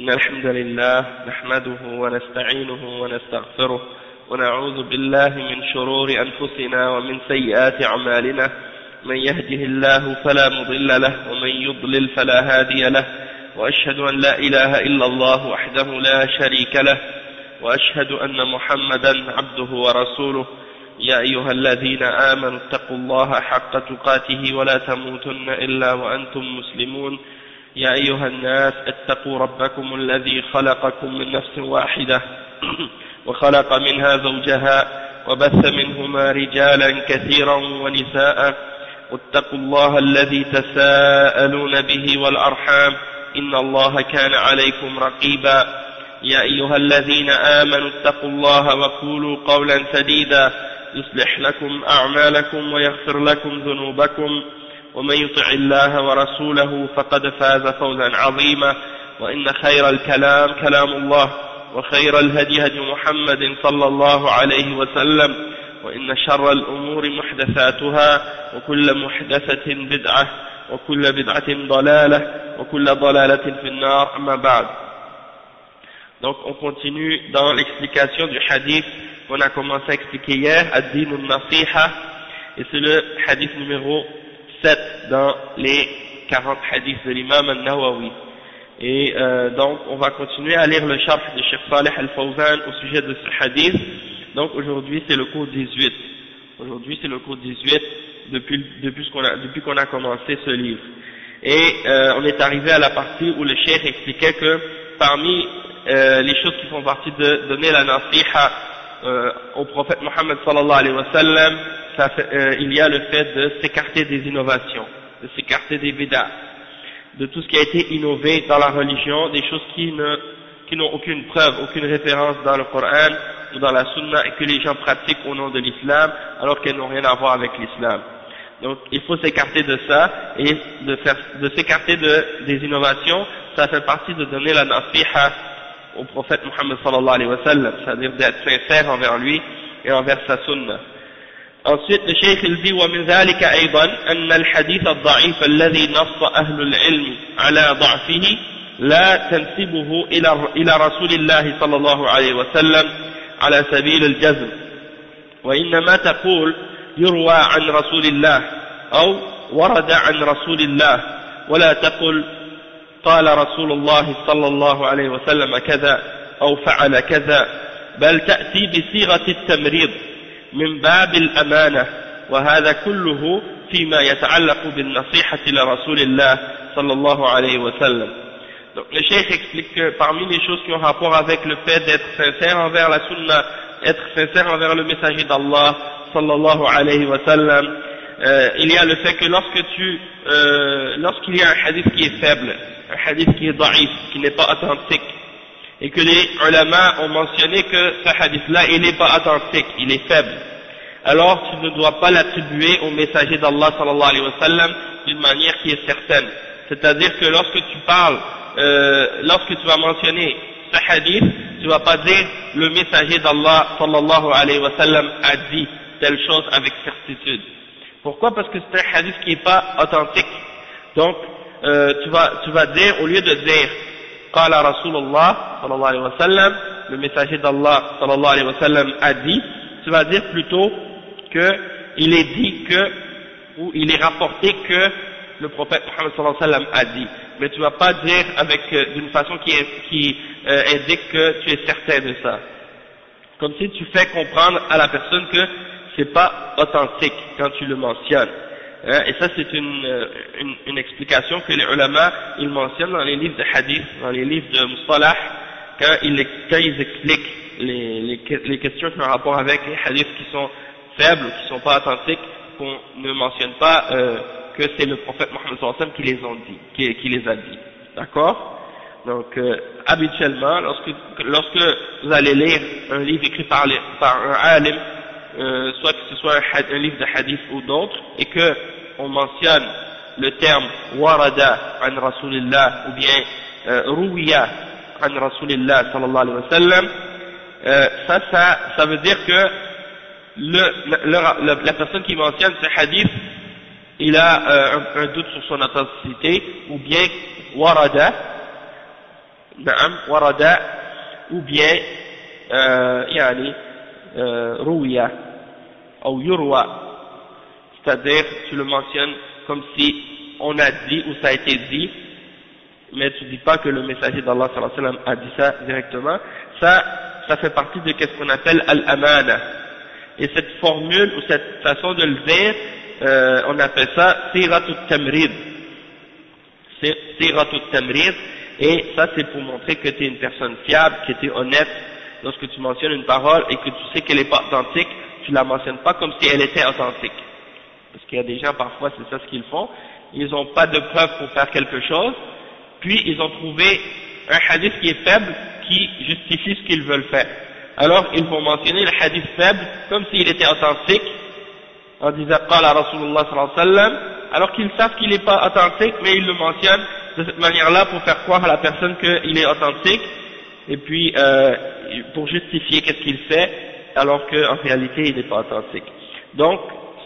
إن الحمد لله نحمده ونستعينه ونستغفره ونعوذ بالله من شرور أنفسنا ومن سيئات أعمالنا من يهده الله فلا مضل له ومن يضلل فلا هادي له وأشهد أن لا إله إلا الله وحده لا شريك له وأشهد أن محمدا عبده ورسوله يا أيها الذين آمنوا اتقوا الله حق تقاته ولا تموتن إلا وأنتم مسلمون يا أيها الناس اتقوا ربكم الذي خلقكم من نفس واحدة وخلق منها زوجها وبث منهما رجالا كثيرا ونساء واتقوا الله الذي تساءلون به والأرحام إن الله كان عليكم رقيبا يا أيها الذين آمنوا اتقوا الله وقولوا قولا سديدا يصلح لكم أعمالكم ويغفر لكم ذنوبكم ومن يطع الله ورسوله فقد فاز فوزا عظيما وإن خير الكلام كلام الله وخير الهدي هدي محمد صلى الله عليه وسلم وإن شر الأمور محدثاتها وكل محدثة بدعة وكل بدعة ضلالة وكل ضلالة في النار أما بعد. Donc on continue dans l'explication du hadith qu'on a commencé à expliquer hier, Ad-Din al-Nasiha, et c'est le hadith numéro 7 dans les 40 hadiths de l'imam al-Nawawi. Et donc on va continuer à lire le chapitre de Cheikh Saleh al-Fawzan au sujet de ce hadith. Donc aujourd'hui c'est le cours 18. Aujourd'hui c'est le cours 18 depuis qu'on a commencé ce livre. Et on est arrivé à la partie où le cheikh expliquait que parmi les choses qui font partie de donner la nasiha au prophète Mohammed sallallahu alayhi wa sallam, il y a le fait de s'écarter des innovations, de s'écarter des bid'ah, de tout ce qui a été innové dans la religion, des choses qui n'ont aucune preuve, aucune référence dans le Coran ou dans la Sunna et que les gens pratiquent au nom de l'islam alors qu'elles n'ont rien à voir avec l'islam. Donc il faut s'écarter de ça, et de s'écarter des innovations, ça fait partie de donner la nasiha au prophète Mohammed sallallahu alayhi wa sallam, c'est-à-dire d'être sincère envers lui et envers sa sunna. Ensuite le cheikh il dit ومن ذلك أيضا أن الحديث الضعيف الذي نص أهل العلم على ضعفه لا تنسبه إلى رسول الله صلى الله عليه وسلم على سبيل الجزم، وإنما تقول يروى عن رسول الله أو ورد عن رسول الله، ولا تقل قال رسول الله صلى الله عليه وسلم كذا أو فعل كذا، بل تأتي بصيغة التمريض من باب الأمانة، وهذا كله فيما يتعلق بالنصيحة لرسول الله صلى الله عليه وسلم. Donc le cheikh explique que parmi les choses qui ont rapport avec le fait d'être sincère envers la sunna, être sincère envers le messager d'Allah sallallahu alayhi wa sallam, il y a le fait que lorsqu'il y a un hadith qui est faible, un hadith qui est daïf, qui n'est pas authentique, et que les ulama ont mentionné que ce hadith-là, il n'est pas authentique, il est faible, alors tu ne dois pas l'attribuer au messager d'Allah sallallahu alayhi wa sallam d'une manière qui est certaine. C'est-à-dire que lorsque tu parles, lorsque tu vas mentionner ce hadith, tu ne vas pas dire le messager d'Allah sallallahu alayhi wa sallam a dit telle chose avec certitude. Pourquoi? Parce que c'est un hadith qui n'est pas authentique. Donc tu vas dire, au lieu de dire Qala Rasulullah sallallahu alayhi wa sallam, le messager d'Allah sallallahu alayhi wa sallam a dit, tu vas dire plutôt que il est dit que, ou il est rapporté que le prophète Muhammad sallallahu alayhi wa sallam a dit. Mais tu ne vas pas dire d'une façon qui indique que tu es certain de ça. Comme si tu fais comprendre à la personne que c'est pas authentique quand tu le mentionnes. Et ça c'est une explication que les ulama ils mentionnent dans les livres de hadith, dans les livres de mustalah, quand ils expliquent les questions qui ont rapport avec les hadiths qui sont faibles, qui sont pas authentiques, qu'on ne mentionne pas que c'est le prophète Mohammed sallallahu alayhi wa sallam qui les ont dit, qui les a dit. D'accord? Donc habituellement, lorsque vous allez lire un livre écrit par un alim, soit que ce soit un livre de hadith ou d'autres, et que on mentionne le terme warada an rasulillah ou bien ruwiya an rasulillah sallallahu alayhi wa sallam, ça veut dire que la personne qui mentionne ce hadith, il a un doute sur son authenticité, ou bien warada, نعم ورد ou bien يعني روية ou يروى, c'est-à-dire tu le mentionnes comme si on a dit ou ça a été dit, mais tu dis pas que le messager d'Allah sallallahu alayhi wa sallam a dit ça directement. Ça fait partie de ce qu'on appelle al-amana. Et cette formule ou cette façon de le dire, on appelle ça siratut tamrid. Siratut tamrid. Et ça c'est pour montrer que tu es une personne fiable, que tu es honnête. Lorsque tu mentionnes une parole et que tu sais qu'elle n'est pas authentique, tu la mentionnes pas comme si elle était authentique. Parce qu'il y a des gens parfois c'est ça ce qu'ils font. Ils n'ont pas de preuves pour faire quelque chose, puis ils ont trouvé un hadith qui est faible, qui justifie ce qu'ils veulent faire. Alors ils vont mentionner le hadith faible comme s'il était authentique, en disant qala Rasulullah sallallahu alayhi wa sallam, alors qu'ils savent qu'il n'est pas authentique, mais ils le mentionnent de cette manière-là pour faire croire à la personne qu'il est authentique, et puis pour justifier qu'est-ce qu'il fait, alors qu'en réalité il n'est pas authentique. Donc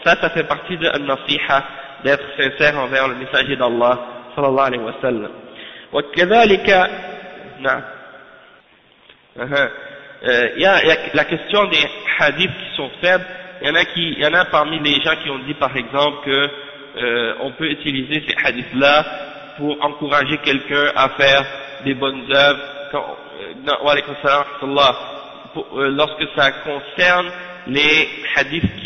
ça fait partie de an-nasiha, d'être sincère envers le messager d'Allah sallallahu alayhi wa sallam. وكذلك نعم il y a la question des hadiths qui sont faibles. Il y en a parmi les gens qui ont dit par exemple que on peut utiliser ces hadiths là pour encourager quelqu'un à faire des bonnes œuvres lorsque ça concerne les hadiths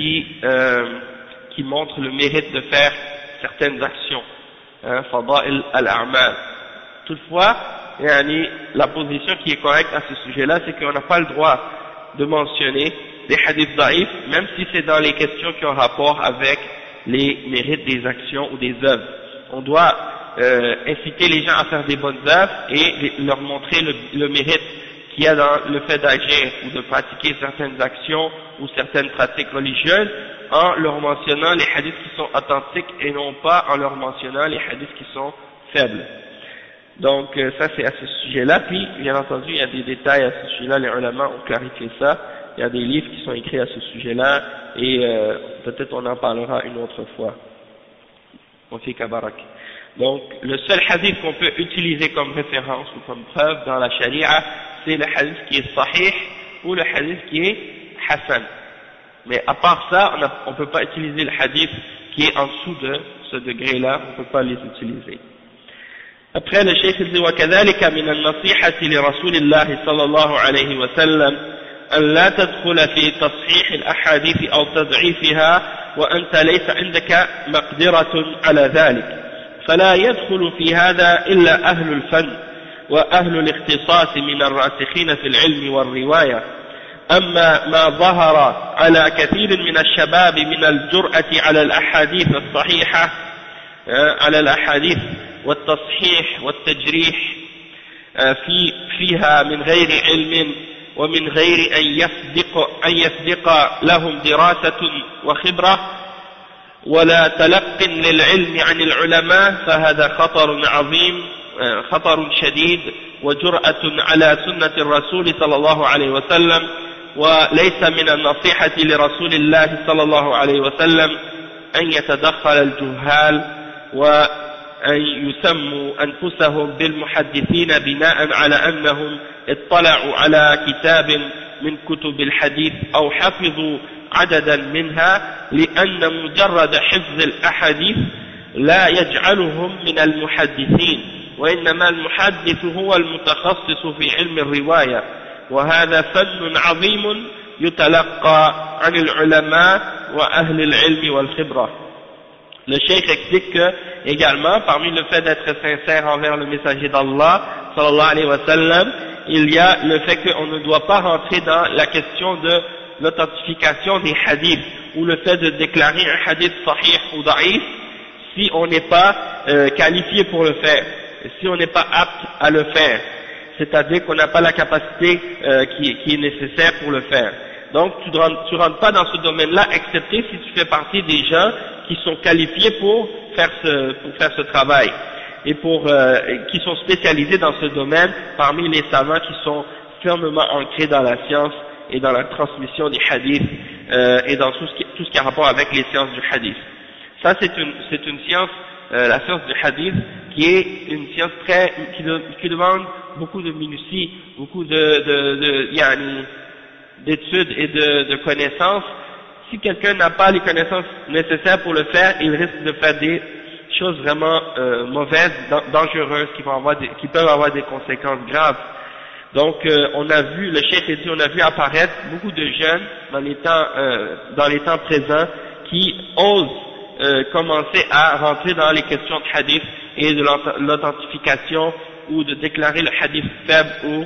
qui montrent le mérite de faire certaines actions, fada'il al-a'mal. Toutefois, la position qui est correcte à ce sujet-là, c'est qu'on n'a pas le droit de mentionner des hadiths da'if, même si c'est dans les questions qui ont rapport avec les mérites des actions ou des œuvres. On doit inciter les gens à faire des bonnes œuvres et leur montrer le mérite qu'il y a dans le fait d'agir ou de pratiquer certaines actions ou certaines pratiques religieuses, en leur mentionnant les hadiths qui sont authentiques et non pas en leur mentionnant les hadiths qui sont faibles. Donc ça c'est à ce sujet-là. Puis bien entendu il y a des détails à ce sujet-là, les ulama ont clarifié ça. Il y a des livres qui sont écrits à ce sujet-là et peut-être on en parlera une autre fois. Donc le seul hadith qu'on peut utiliser comme référence ou comme preuve dans la charia, c'est le hadith qui est sahih ou le hadith qui est hasan. Mais à part ça, on ne peut pas utiliser le hadith qui est en dessous de ce degré-là, on ne peut pas les utiliser. Après le cheikh dit وكذلك من النصيحة لرسول الله صلى الله عليه وسلم أن لا تدخل في تصحيح الأحاديث أو تضعيفها وأنت ليس عندك مقدرة على ذلك، فلا يدخل في هذا إلا أهل الفن وأهل الاختصاص من الراسخين في العلم والرواية. أما ما ظهر على كثير من الشباب من الجرأة على الأحاديث الصحيحة على الأحاديث والتصحيح والتجريح فيها من غير علم ومن غير أن يسبق لهم دراسة وخبرة ولا تلق للعلم عن العلماء، فهذا خطر عظيم، خطر شديد وجرأة على سنة الرسول صلى الله عليه وسلم، وليس من النصيحة لرسول الله صلى الله عليه وسلم أن يتدخل الجهال وأن يسموا أنفسهم بالمحدثين بناء على أنهم اطلعوا على كتاب من كتب الحديث أو حفظوا عددا منها، لأن مجرد حفظ الأحاديث لا يجعلهم من المحدثين، وإنما المحدث هو المتخصص في علم الرواية، وهذا فن عظيم يتلقى عن العلماء وأهل العلم والخبرة. Le cheikh explique que, également, parmi le fait d'être sincère envers le messager d'Allah, sallallahu alayhi wa sallam, il y a le fait qu'on ne doit pas rentrer dans la question de l'authentification des hadiths, ou le fait de déclarer un hadith sahih ou da'if, si on n'est pas qualifié pour le faire, si on n'est pas apte à le faire, c'est-à-dire qu'on n'a pas la capacité qui est nécessaire pour le faire. Donc tu rentres pas dans ce domaine-là, excepté si tu fais partie des gens qui sont qualifiés pour faire ce travail, et qui sont spécialisés dans ce domaine parmi les savants qui sont fermement ancrés dans la science et dans la transmission des hadiths et dans tout ce qui a rapport avec les sciences du hadith. Ça c'est une science, la science du hadith, qui est une science qui demande beaucoup de minutie, beaucoup d'études et de connaissances. Si quelqu'un n'a pas les connaissances nécessaires pour le faire, il risque de faire des choses vraiment mauvaises, dangereuses, qui peuvent avoir des conséquences graves. Donc on a vu, le cheikh dit, on a vu apparaître beaucoup de jeunes dans les temps présents qui osent commencer à rentrer dans les questions de hadith et de l'authentification ou de déclarer le hadith faible ou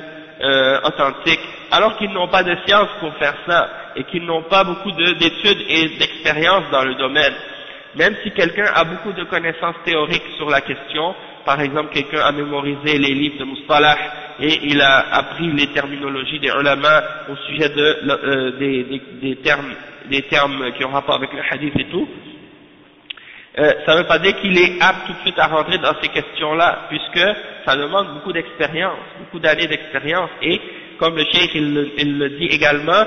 authentique, alors qu'ils n'ont pas de science pour faire ça et qu'ils n'ont pas beaucoup d'études et d'expérience dans le domaine. Même si quelqu'un a beaucoup de connaissances théoriques sur la question, par exemple quelqu'un a mémorisé les livres de Mustalah et il a appris les terminologies des ulama au sujet des termes qui ont rapport avec le hadith et tout, ça ne veut pas dire qu'il est apte tout de suite à rentrer dans ces questions-là, puisque ça demande beaucoup d'expérience, beaucoup d'années d'expérience, et comme le cheikh il le dit également,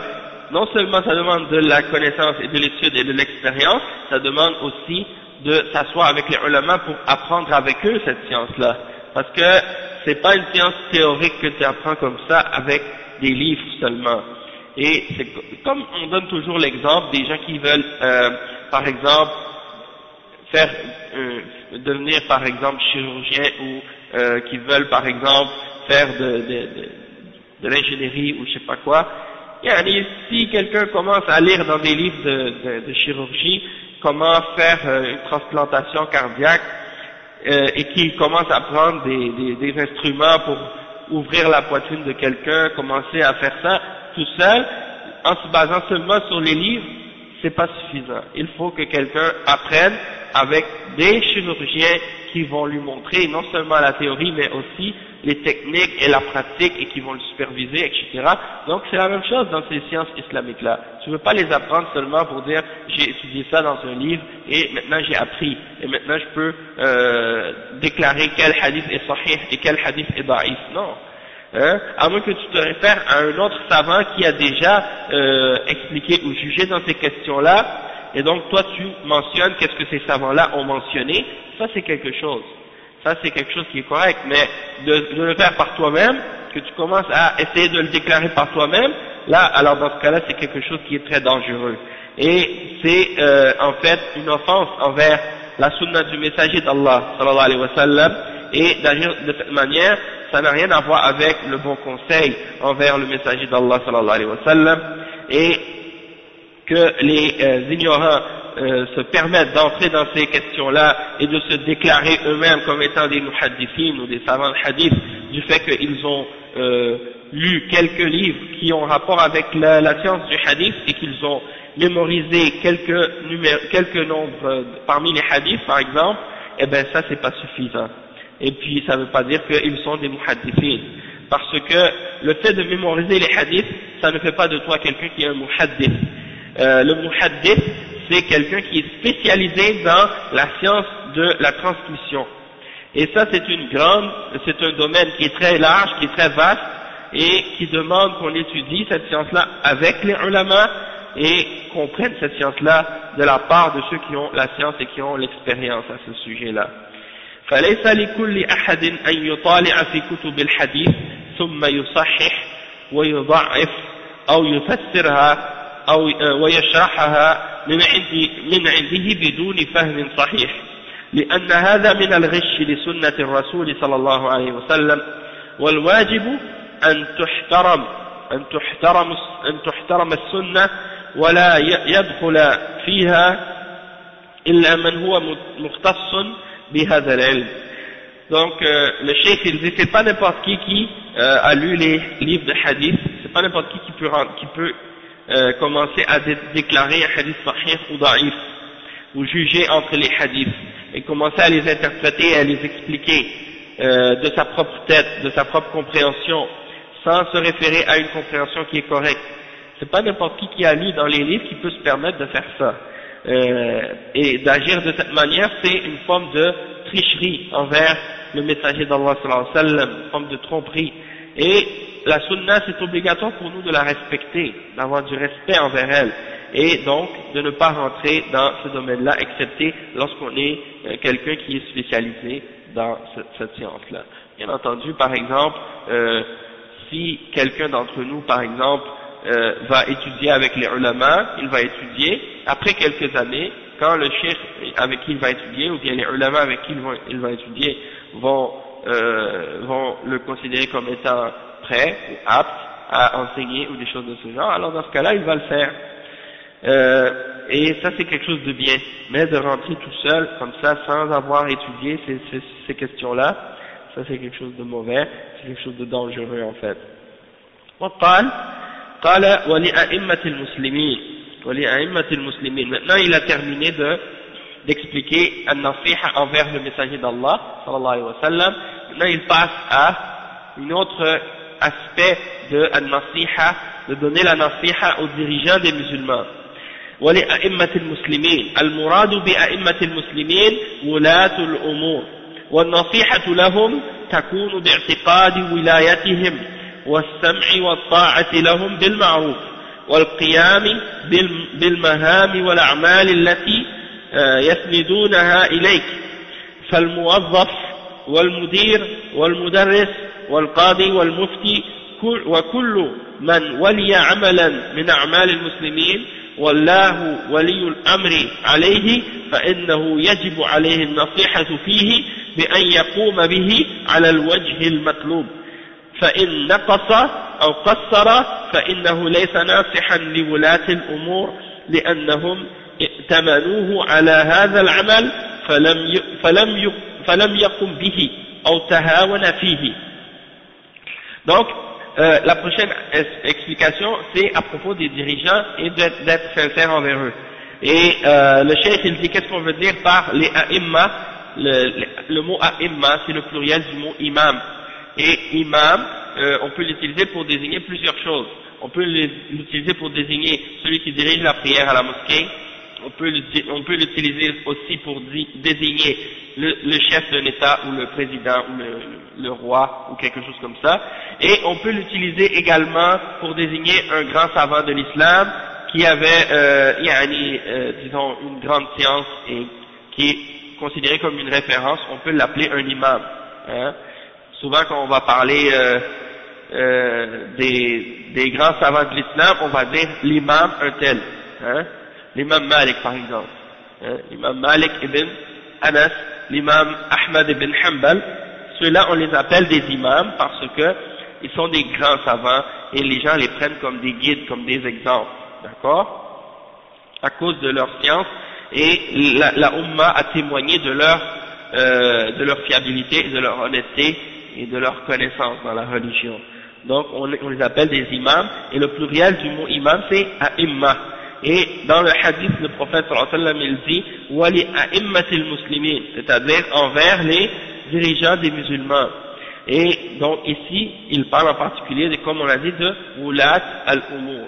non seulement ça demande de la connaissance et de l'étude et de l'expérience, ça demande aussi de s'asseoir avec les ulama pour apprendre avec eux cette science-là, parce que c'est pas une science théorique que tu apprends comme ça avec des livres seulement. Et c'est comme on donne toujours l'exemple des gens qui veulent, par exemple, devenir par exemple chirurgien ou qui veulent par exemple faire de l'ingénierie ou je sais pas quoi. Et si quelqu'un commence à lire dans des livres de chirurgie comment faire une transplantation cardiaque et qui commence à prendre des instruments pour ouvrir la poitrine de quelqu'un, commencer à faire ça tout seul en se basant seulement sur les livres, c'est pas suffisant. Il faut que quelqu'un apprenne avec des chirurgiens qui vont lui montrer non seulement la théorie mais aussi les techniques et la pratique et qui vont le superviser, etc. Donc c'est la même chose dans ces sciences islamiques-là. Tu ne veux pas les apprendre seulement pour dire j'ai étudié ça dans un livre et maintenant j'ai appris et maintenant je peux déclarer quel hadith est sahih et quel hadith est da'if. Non. À moins que tu te réfères à un autre savant qui a déjà expliqué ou jugé dans ces questions-là, et donc toi tu mentionnes qu'est-ce que ces savants-là ont mentionné, ça c'est quelque chose. Ça c'est quelque chose qui est correct, mais de le faire par toi-même, que tu commences à essayer de le déclarer par toi-même, là, alors dans ce cas-là c'est quelque chose qui est très dangereux. Et c'est en fait une offense envers la sunna du messager d'Allah, sallallahu alayhi wa sallam, et d'agir de cette manière, ça n'a rien à voir avec le bon conseil envers le messager d'Allah, sallallahu alayhi wa sallam, et que les ignorants se permettent d'entrer dans ces questions-là et de se déclarer eux-mêmes comme étant des muhaddithines ou des savants de hadith du fait qu'ils ont lu quelques livres qui ont rapport avec la science du hadith et qu'ils ont mémorisé quelques nombres parmi les hadiths par exemple, eh bien ça c'est pas suffisant. Et puis ça ne veut pas dire qu'ils sont des muhaddithines, parce que le fait de mémoriser les hadiths, ça ne fait pas de toi quelqu'un qui est un muhaddith. Le muhaddith, c'est quelqu'un qui est spécialisé dans la science de la transmission. Et ça, c'est un domaine qui est très large, qui est très vaste, et qui demande qu'on étudie cette science-là avec les ulama, et qu'on prenne cette science-là de la part de ceux qui ont la science et qui ont l'expérience à ce sujet-là. فليس لكل أحد أن يطالع في كتب الحديث ثم يصحح ويضعف أو يفسرها أو ويشرحها من عنده بدون فهم صحيح، لأن هذا من الغش لسنة الرسول صلى الله عليه وسلم، والواجب أن تحترم السنة ولا يدخل فيها إلا من هو مختص بهذا العلم. Donc le cheikh il dit c'est pas n'importe qui a lu les livres de hadith, c'est pas n'importe qui peut commencer à déclarer un hadith sahih ou da'if, ou juger entre les hadiths, et commencer à les interpréter et à les expliquer de sa propre tête, de sa propre compréhension, sans se référer à une compréhension qui est correcte. C'est pas n'importe qui a lu dans les livres qui peut se permettre de faire ça. Et d'agir de cette manière, c'est une forme de tricherie envers le messager d'Allah sallallahu alayhi wa sallam, une forme de tromperie. Et la sunna, c'est obligatoire pour nous de la respecter, d'avoir du respect envers elle, et donc de ne pas rentrer dans ce domaine-là, excepté lorsqu'on est quelqu'un qui est spécialisé dans cette science-là. Bien entendu, par exemple, si quelqu'un d'entre nous, par exemple, va étudier avec les ulama, il va étudier, après quelques années, quand le cheikh avec qui il va étudier, ou bien les ulama avec qui il va étudier, vont le considérer comme étant prêt ou apte à enseigner ou des choses de ce genre, alors dans ce cas-là, il va le faire. Et ça c'est quelque chose de bien, mais de rentrer tout seul, comme ça, sans avoir étudié ces questions-là, ça c'est quelque chose de mauvais, c'est quelque chose de dangereux en fait. قال ولأئمة المسلمين. Maintenant il a terminé d'expliquer an-nasiha envers le messager d'Allah sallallahu alayhi wa sallam. Maintenant il passe à un autre aspect de an-nasiha, de donner la nasiha aux dirigeants des musulmans. ولأئمة المسلمين المراد بأئمة المسلمين ولاة الأمور والنصيحة لهم تكون باعتقاد ولايتهم والسمع والطاعة لهم بالمعروف والقيام بالمهام والأعمال التي يسندونها إليك فالموظف والمدير والمدرس والقاضي والمفتي وكل من ولي عملا من أعمال المسلمين والله ولي الأمر عليه فإنه يجب عليه النصيحة فيه بأن يقوم به على الوجه المطلوب فإن نقص أو قصر فإنه ليس ناصحا لولاة الأمور لأنهم ائتمنوه على هذا العمل فلم يقم به أو تهاون فيه. Donc, la prochaine explication, c'est à propos des dirigeants et d'être sincère envers eux. Et le cheikh, il dit, qu'est-ce qu'on veut dire par les a'imma? Le mot a'imma, c'est le pluriel du mot imam. Et imam, on peut l'utiliser pour désigner plusieurs choses. On peut l'utiliser pour désigner celui qui dirige la prière à la mosquée. On peut l'utiliser aussi pour désigner le chef d'un État ou le président ou le roi ou quelque chose comme ça. Et on peut l'utiliser également pour désigner un grand savant de l'islam qui avait, disons, une grande science et qui est considéré comme une référence. On peut l'appeler un imam. Hein. Souvent quand on va parler des grands savants de l'islam, on va dire l'imam un tel. Hein. L'imam Malik par exemple, l'imam Malik ibn Anas, l'imam Ahmad ibn Hanbal, ceux-là on les appelle des imams parce que ils sont des grands savants et les gens les prennent comme des guides, comme des exemples, d'accord, à cause de leur science et la Ummah a témoigné de leur fiabilité, de leur honnêteté et de leur connaissance dans la religion. Donc on les appelle des imams et le pluriel du mot imam c'est a'imma. Et dans le hadith, le prophète sallallahu alayhi wa sallam, il dit « Wali a'immatil muslimin », c'est-à-dire envers les dirigeants des musulmans. Et donc ici, il parle en particulier, comme on l'a dit, de « Wulat al-umur ».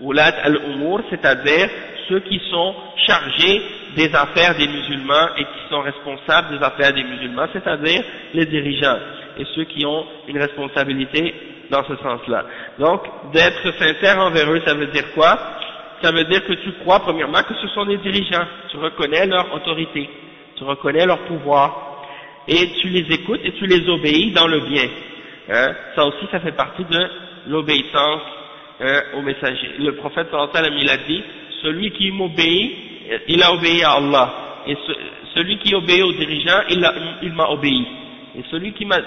Wulat al-umur, c'est-à-dire ceux qui sont chargés des affaires des musulmans et qui sont responsables des affaires des musulmans, c'est-à-dire les dirigeants et ceux qui ont une responsabilité dans ce sens-là. Donc, d'être sincère envers eux, ça veut dire quoi? Ça veut dire que tu crois premièrement que ce sont des dirigeants, tu reconnais leur autorité, tu reconnais leur pouvoir, et tu les écoutes et tu les obéis dans le bien. Hein? Ça aussi, ça fait partie de l'obéissance au messager. Le prophète sallallahu alayhi wa sallam, il a dit, celui qui m'obéit, il a obéi à Allah, et celui qui obéit aux dirigeants, il m'a obéi. Et celui qui m'a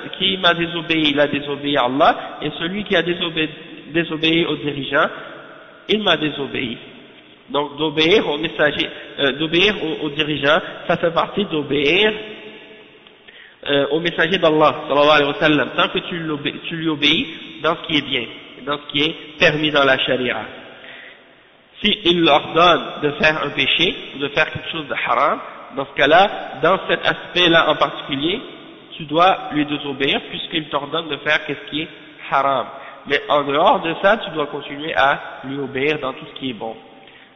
désobéi, il a désobéi à Allah, et celui qui a désobéi aux dirigeants, il m'a désobéi. Donc d'obéir aux messagers, d'obéir aux dirigeants, ça fait partie d'obéir au messager d'Allah, sallallahu alayhi wa sallam, tant que tu lui obéis dans ce qui est bien, dans ce qui est permis dans la charia. Si il ordonne de faire un péché, ou de faire quelque chose de haram, dans ce cas-là, dans cet aspect-là en particulier, tu dois lui désobéir puisqu'il t'ordonne de faire ce qui est haram. Mais en dehors de ça, tu dois continuer à lui obéir dans tout ce qui est bon.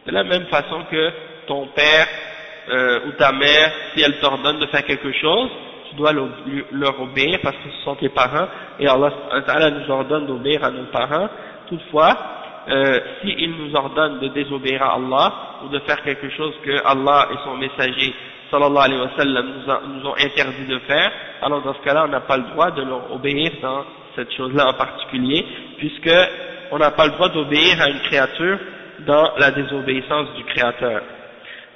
De la même façon que ton père ou ta mère, si elle t'ordonne de faire quelque chose, tu dois leur obéir parce que ce sont tes parents, et Allah nous ordonne d'obéir à nos parents. Toutefois, s'il nous ordonne de désobéir à Allah, ou de faire quelque chose que Allah et son messager sallallahu alayhi wa sallam nous ont interdit de faire, alors dans ce cas-là on n'a pas le droit de leur obéir dans cette chose-là en particulier, puisque on n'a pas le droit d'obéir à une créature dans la désobéissance du Créateur.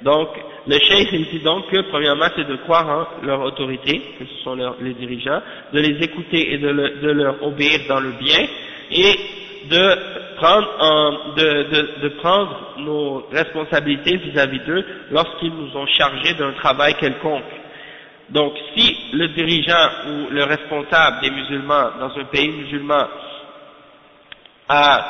Donc, le cheikh il dit donc que premièrement c'est de croire en leur autorité, que ce sont les dirigeants, de les écouter et de leur obéir dans le bien, et de prendre nos responsabilités vis-à-vis d'eux lorsqu'ils nous ont chargés d'un travail quelconque. Donc si le dirigeant ou le responsable des musulmans dans un pays musulman a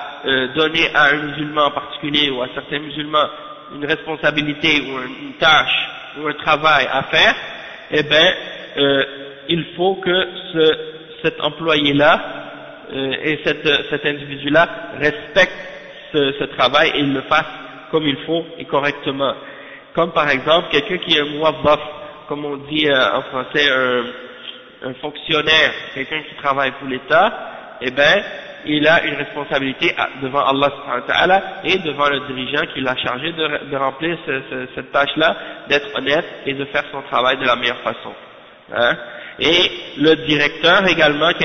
donné à un musulman en particulier ou à certains musulmans une responsabilité ou une tâche ou un travail à faire, eh bien il faut que cet employé-là et cet individu-là respecte ce travail et il le fasse comme il faut et correctement. Comme par exemple quelqu'un qui est un muwazzaf, comme on dit en français un fonctionnaire, quelqu'un qui travaille pour l'État, eh bien il a une responsabilité devant Allah subhanahu wa ta'ala et devant le dirigeant qui l'a chargé de remplir cette tâche-là, d'être honnête et de faire son travail de la meilleure façon. Hein? Et le directeur également qui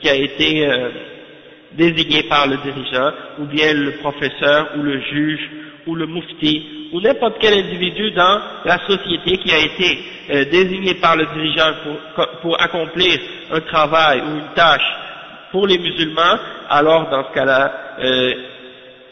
a été désigné par le dirigeant, ou bien le professeur, ou le juge, ou le mufti, ou n'importe quel individu dans la société qui a été désigné par le dirigeant pour accomplir un travail ou une tâche pour les musulmans, alors dans ce cas-là,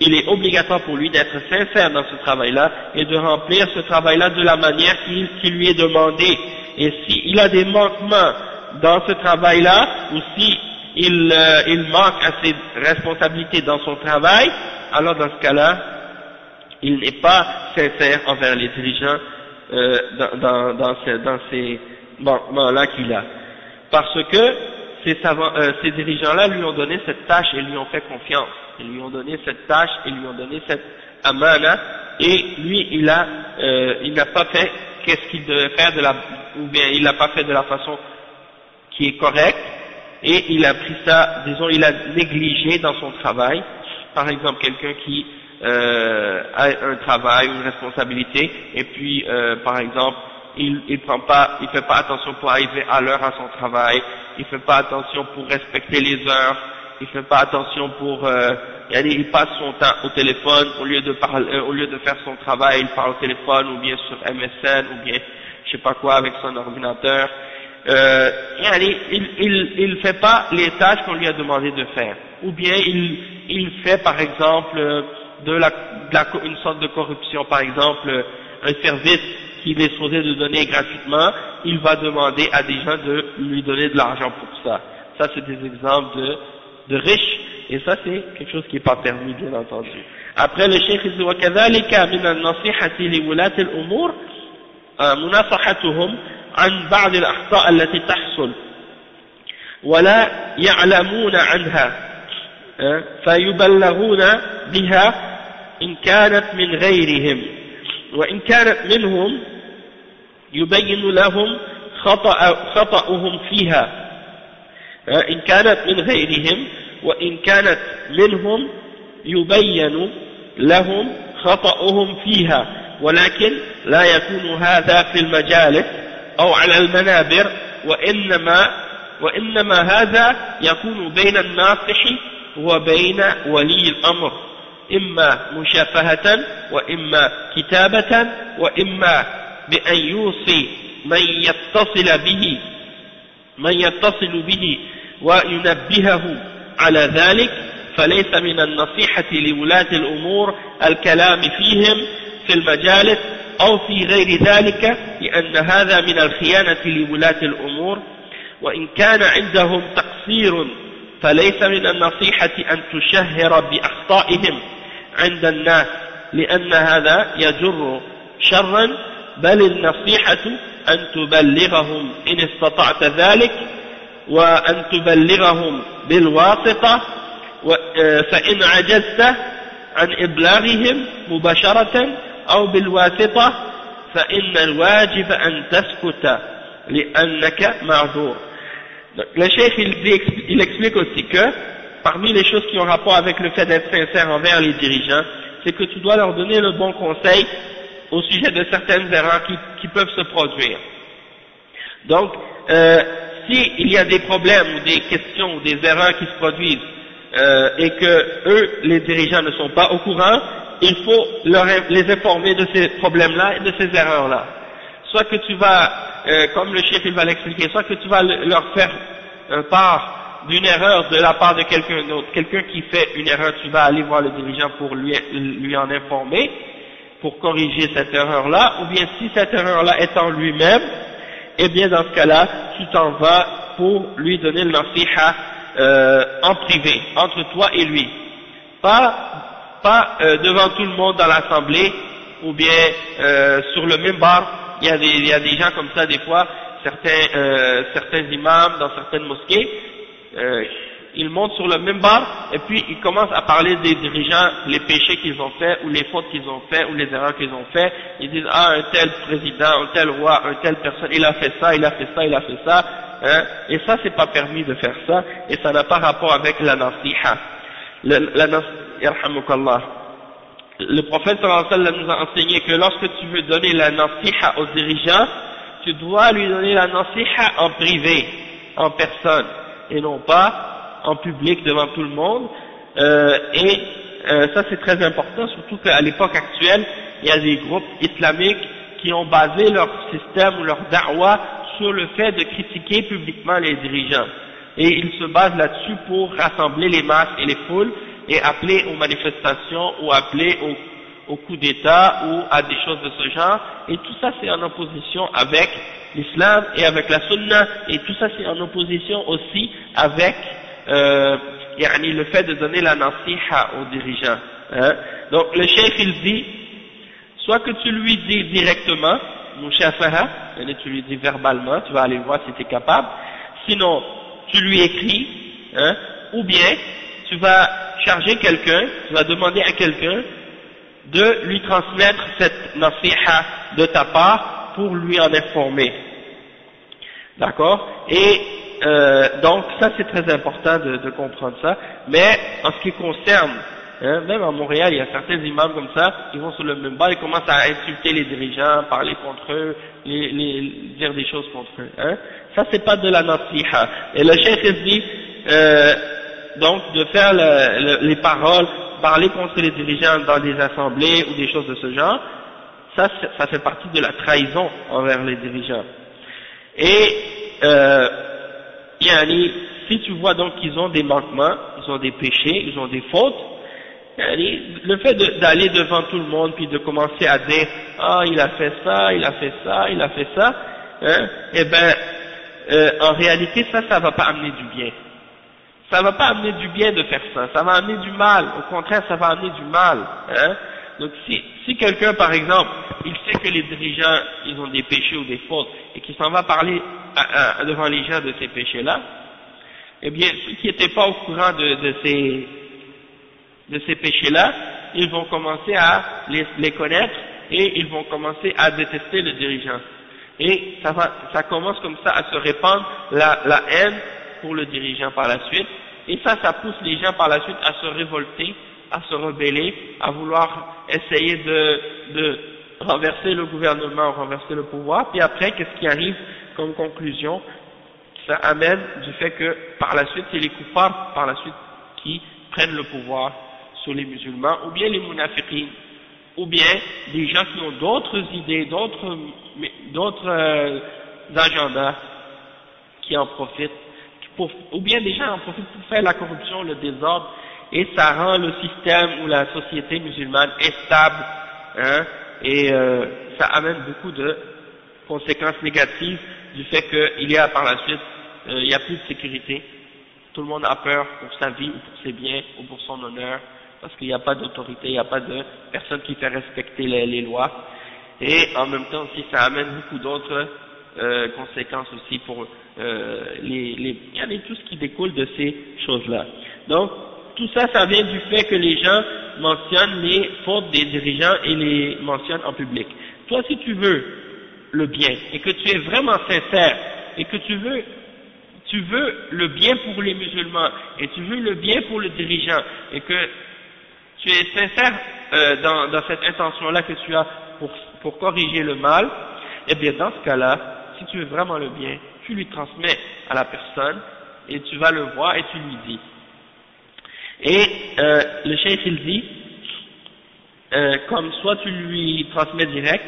il est obligatoire pour lui d'être sincère dans ce travail-là et de remplir ce travail-là de la manière qui lui est demandée. Et s'il a des manquements dans ce travail-là, ou si il manque à ses responsabilités dans son travail, alors dans ce cas-là, il n'est pas sincère envers les dirigeants dans ces manquements-là qu'il a. Parce que ces dirigeants-là lui ont donné cette tâche et lui ont fait confiance. Ils lui ont donné cette tâche, ils lui ont donné cette amana, et lui, il n'a pas fait qu'est-ce qu'il devait faire ou bien il l'a pas fait de la façon qui est correcte, et il a pris ça, disons, il a négligé dans son travail. Par exemple, quelqu'un qui a un travail, une responsabilité, et puis, par exemple, il fait pas attention pour arriver à l'heure à son travail, il fait pas attention pour respecter les heures, il fait pas attention pour, il passe son temps au téléphone, au lieu de faire son travail, il parle au téléphone, ou bien sur MSN, ou bien, je sais pas quoi, avec son ordinateur, il fait pas les tâches qu'on lui a demandé de faire, ou bien il fait par exemple une sorte de corruption, par exemple un service qu'il est supposé de donner gratuitement, il va demander à des gens de lui donner de l'argent pour ça. Ça c'est des exemples de riches, et ça c'est quelque chose qui n'est pas permis bien entendu. Après le cheikh dit وكذلك من النصيحة لولاة الأمور مناصحتهم عن بعض الأخطاء التي تحصل ولا يعلمون عنها فيبلغون بها إن كانت من غيرهم وإن كانت منهم يبين لهم خطأهم فيها إن كانت من غيرهم وإن كانت منهم يبين لهم خطأهم فيها ولكن لا يكون هذا في المجالس أو على المنابر وإنما هذا يكون بين الناصح وبين ولي الأمر إما مشافهة وإما كتابة وإما بأن يوصي من يتصل به وينبهه على ذلك فليس من النصيحة لولاة الأمور الكلام فيهم في المجالس أو في غير ذلك لأن هذا من الخيانة لولاة الأمور وإن كان عندهم تقصير فليس من النصيحة أن تشهر بأخطائهم عند الناس لأن هذا يجر شرا بل النصيحة أن تبلغهم إن استطعت ذلك وأن تبلغهم بالواسطة فإن عجزت عن إبلاغهم مباشرة أو بالواسطة فإن الواجب أن تسكت لأنك معذور. Le cheikh il explique aussi que parmi les choses qui ont rapport avec le fait d'être sincère envers les dirigeants, c'est que tu dois leur donner le bon conseil au sujet de certaines erreurs qui peuvent se produire. Donc, s'il y a des problèmes ou des questions ou des erreurs qui se produisent et que eux, les dirigeants, ne sont pas au courant, il faut les informer de ces problèmes-là et de ces erreurs-là. Soit que tu vas, comme le chef il va l'expliquer, soit que tu vas leur faire part d'une erreur de la part de quelqu'un d'autre. Quelqu'un qui fait une erreur, tu vas aller voir le dirigeant pour lui en informer, pour corriger cette erreur-là, ou bien si cette erreur-là est en lui-même, eh bien dans ce cas-là, tu t'en vas pour lui donner le nasiha en privé, entre toi et lui. Pas devant tout le monde dans l'assemblée, ou bien sur le minbar. Il y a des gens comme ça des fois, certains imams dans certaines mosquées, ils montent sur le minbar et puis ils commencent à parler des dirigeants, les péchés qu'ils ont faits ou les fautes qu'ils ont fait ou les erreurs qu'ils ont fait. Ils disent un tel président, un tel roi, un tel personne, il a fait ça, il a fait ça, il a fait ça, hein, et ça c'est pas permis de faire ça et ça n'a pas rapport avec la nasiha. Yarhamukallah. Le prophète sallallahu alayhi wa sallam nous a enseigné que lorsque tu veux donner la nasiha aux dirigeants, tu dois lui donner la nasiha en privé, en personne, et non pas en public devant tout le monde. Ça c'est très important, surtout qu'à l'époque actuelle, il y a des groupes islamiques qui ont basé leur système ou leur da'wah sur le fait de critiquer publiquement les dirigeants. Et ils se basent là-dessus pour rassembler les masses et les foules, et appeler aux manifestations ou appeler au coup d'État ou à des choses de ce genre, et tout ça c'est en opposition avec l'islam et avec la sunna, et tout ça c'est en opposition aussi avec le fait de donner la nasiha aux dirigeants. Hein. Donc le cheikh il dit, soit que tu lui dis directement, mushafaha, tu lui dis verbalement, tu vas aller voir si tu es capable, sinon tu lui écris, hein, ou bien tu vas charger quelqu'un, tu vas demander à quelqu'un de lui transmettre cette nasiha de ta part pour lui en informer. D'accord? Et donc ça c'est très important de comprendre ça, mais en ce qui concerne, hein, même à Montréal, il y a certains imams comme ça, qui vont sur le minbar, ils commencent à insulter les dirigeants, parler contre eux, dire des choses contre eux. Hein. Ça c'est pas de la nasiha. Et le cheikh dit, donc de faire les paroles, parler contre les dirigeants dans des assemblées ou des choses de ce genre, ça fait partie de la trahison envers les dirigeants. Et si tu vois donc qu'ils ont des manquements, ils ont des péchés, ils ont des fautes, le fait d'aller devant tout le monde puis de commencer à dire il a fait ça, il a fait ça, il a fait ça, hein, eh ben en réalité ça va pas amener du bien. Ça va pas amener du bien de faire ça, ça va amener du mal, au contraire ça va amener du mal. Hein. Donc si quelqu'un par exemple, il sait que les dirigeants ils ont des péchés ou des fautes et qu'il s'en va parler devant les gens de ces péchés-là, eh bien ceux qui n'étaient pas au courant de ces péchés-là, ils vont commencer à les connaître et ils vont commencer à détester le dirigeant. Et ça commence comme ça à se répandre la haine pour le dirigeant par la suite, et ça pousse les gens par la suite à se révolter, à se rebeller, à vouloir essayer de renverser le gouvernement, renverser le pouvoir, puis après, qu'est-ce qui arrive comme conclusion? Ça amène du fait que par la suite, c'est les coupables par la suite qui prennent le pouvoir sur les musulmans, ou bien les munafiqines, ou bien des gens qui ont d'autres idées, d'autres agendas, qui en profitent, ou bien des gens en profitent pour faire la corruption, le désordre, et ça rend le système ou la société musulmane instable, hein, et ça amène beaucoup de conséquences négatives du fait qu'il y a par la suite, il n'y a plus de sécurité, tout le monde a peur pour sa vie ou pour ses biens ou pour son honneur, parce qu'il n'y a pas d'autorité, il n'y a pas de personne qui fait respecter les lois, et en même temps aussi ça amène beaucoup d'autres conséquences aussi pour il y a tout ce qui découle de ces choses-là. Donc tout ça, ça vient du fait que les gens mentionnent les fautes des dirigeants et les mentionnent en public. Toi, si tu veux le bien et que tu es vraiment sincère et que tu veux le bien pour les musulmans et tu veux le bien pour le dirigeant et que tu es sincère dans cette intention-là que tu as pour corriger le mal, eh bien dans ce cas-là, si tu veux vraiment le bien, tu lui transmets à la personne et tu vas le voir et tu lui dis. Et le cheikh il dit, comme soit tu lui transmets direct,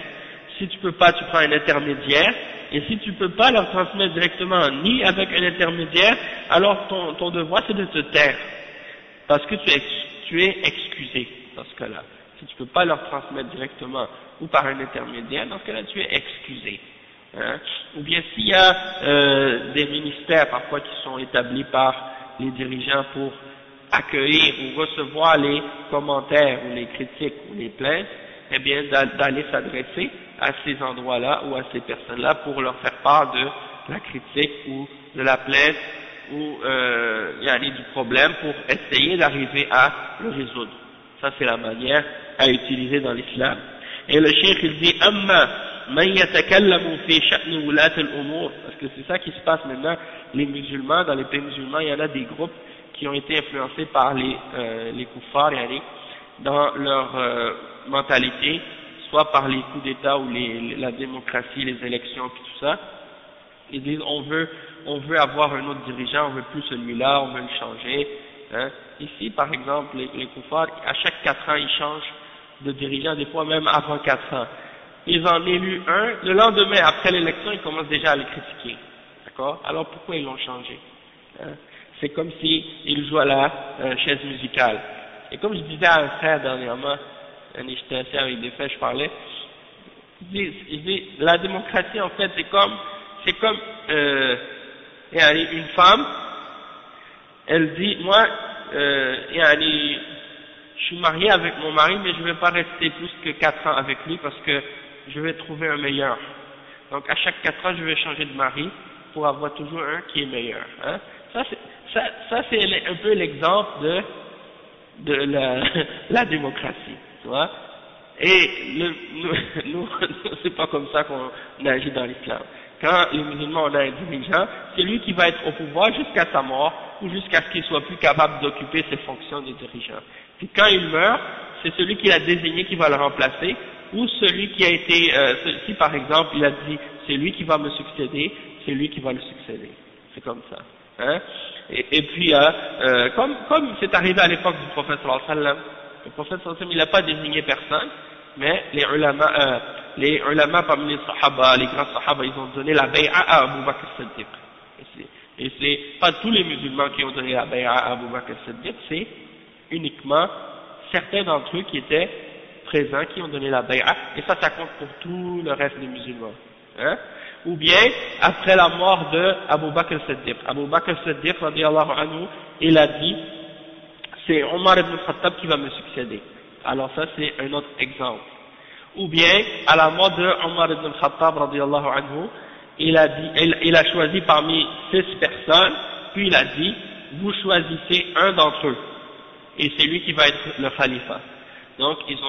si tu peux pas, tu prends un intermédiaire, et si tu peux pas leur transmettre directement ni avec un intermédiaire, alors ton devoir c'est de te taire, parce que tu es excusé dans ce cas-là. Si tu peux pas leur transmettre directement ou par un intermédiaire, dans ce cas-là tu es excusé. Hein? Ou bien s'il y a des ministères parfois qui sont établis par les dirigeants pour accueillir ou recevoir les commentaires ou les critiques ou les plaintes, eh bien d'aller s'adresser à ces endroits-là ou à ces personnes-là pour leur faire part de la critique ou de la plainte ou du problème pour essayer d'arriver à le résoudre. Ça c'est la manière à utiliser dans l'islam. Et le cheikh il dit amma man yatakallamu fi sha'n wulat al-umur, parce que c'est ça qui se passe maintenant. Les musulmans, dans les pays musulmans, il y en a des groupes qui ont été influencés par les kuffars dans leur mentalité, soit par les coups d'État ou la démocratie, les élections, puis tout ça. Ils disent on veut avoir un autre dirigeant, on veut plus celui-là, on veut le changer. Hein. Ici, par exemple, les kuffars, à chaque 4 ans, ils changent de dirigeant, des fois même avant 4 ans. Ils en élu un, le lendemain, après l'élection, ils commencent déjà à le critiquer. D'accord? Alors pourquoi ils l'ont changé? Hein. C'est comme s'ils jouent à la chaise musicale. Et comme je disais à un frère dernièrement, j'étais assis avec des frères, je parlais, je dis, la démocratie en fait c'est comme une femme, elle dit, moi, je suis mariée avec mon mari, mais je ne vais pas rester plus que 4 ans avec lui parce que je vais trouver un meilleur. Donc à chaque 4 ans, je vais changer de mari pour avoir toujours un qui est meilleur. Hein. Ça c'est un peu l'exemple de la démocratie, tu vois. Et nous c'est pas comme ça qu'on agit dans l'islam. Quand les musulmans ont un dirigeant, c'est lui qui va être au pouvoir jusqu'à sa mort ou jusqu'à ce qu'il soit plus capable d'occuper ses fonctions de dirigeant. Puis quand il meurt, c'est celui qui l'a désigné qui va le remplacer, ou celui qui a été, si par exemple il a dit c'est lui qui va me succéder, c'est lui qui va le succéder. C'est comme ça. Hein? Et puis, comme c'est arrivé à l'époque du prophète sallallahu alayhi wa sallam, le prophète sallallahu alayhi wa sallam, il n'a pas désigné personne, mais les ulama parmi les sahaba, les grands sahaba, ils ont donné la bay'a à Abu Bakr as-Siddiq. Et c'est pas tous les musulmans qui ont donné la bay'a à Abu Bakr as-Siddiq, c'est uniquement certains d'entre eux qui étaient présents qui ont donné la bay'a, et ça compte pour tout le reste des musulmans. Hein? Ou bien, après la mort de Abu Bakr as-Siddiq. Abu Bakr as-Siddiq, radiyallahu anhu, il a dit, c'est Omar ibn Khattab qui va me succéder. Alors ça, c'est un autre exemple. Ou bien, à la mort de Omar ibn Khattab, radiyallahu anhu, il a choisi parmi 6 personnes, puis il a dit, vous choisissez un d'entre eux, et c'est lui qui va être le khalifa. Donc, ils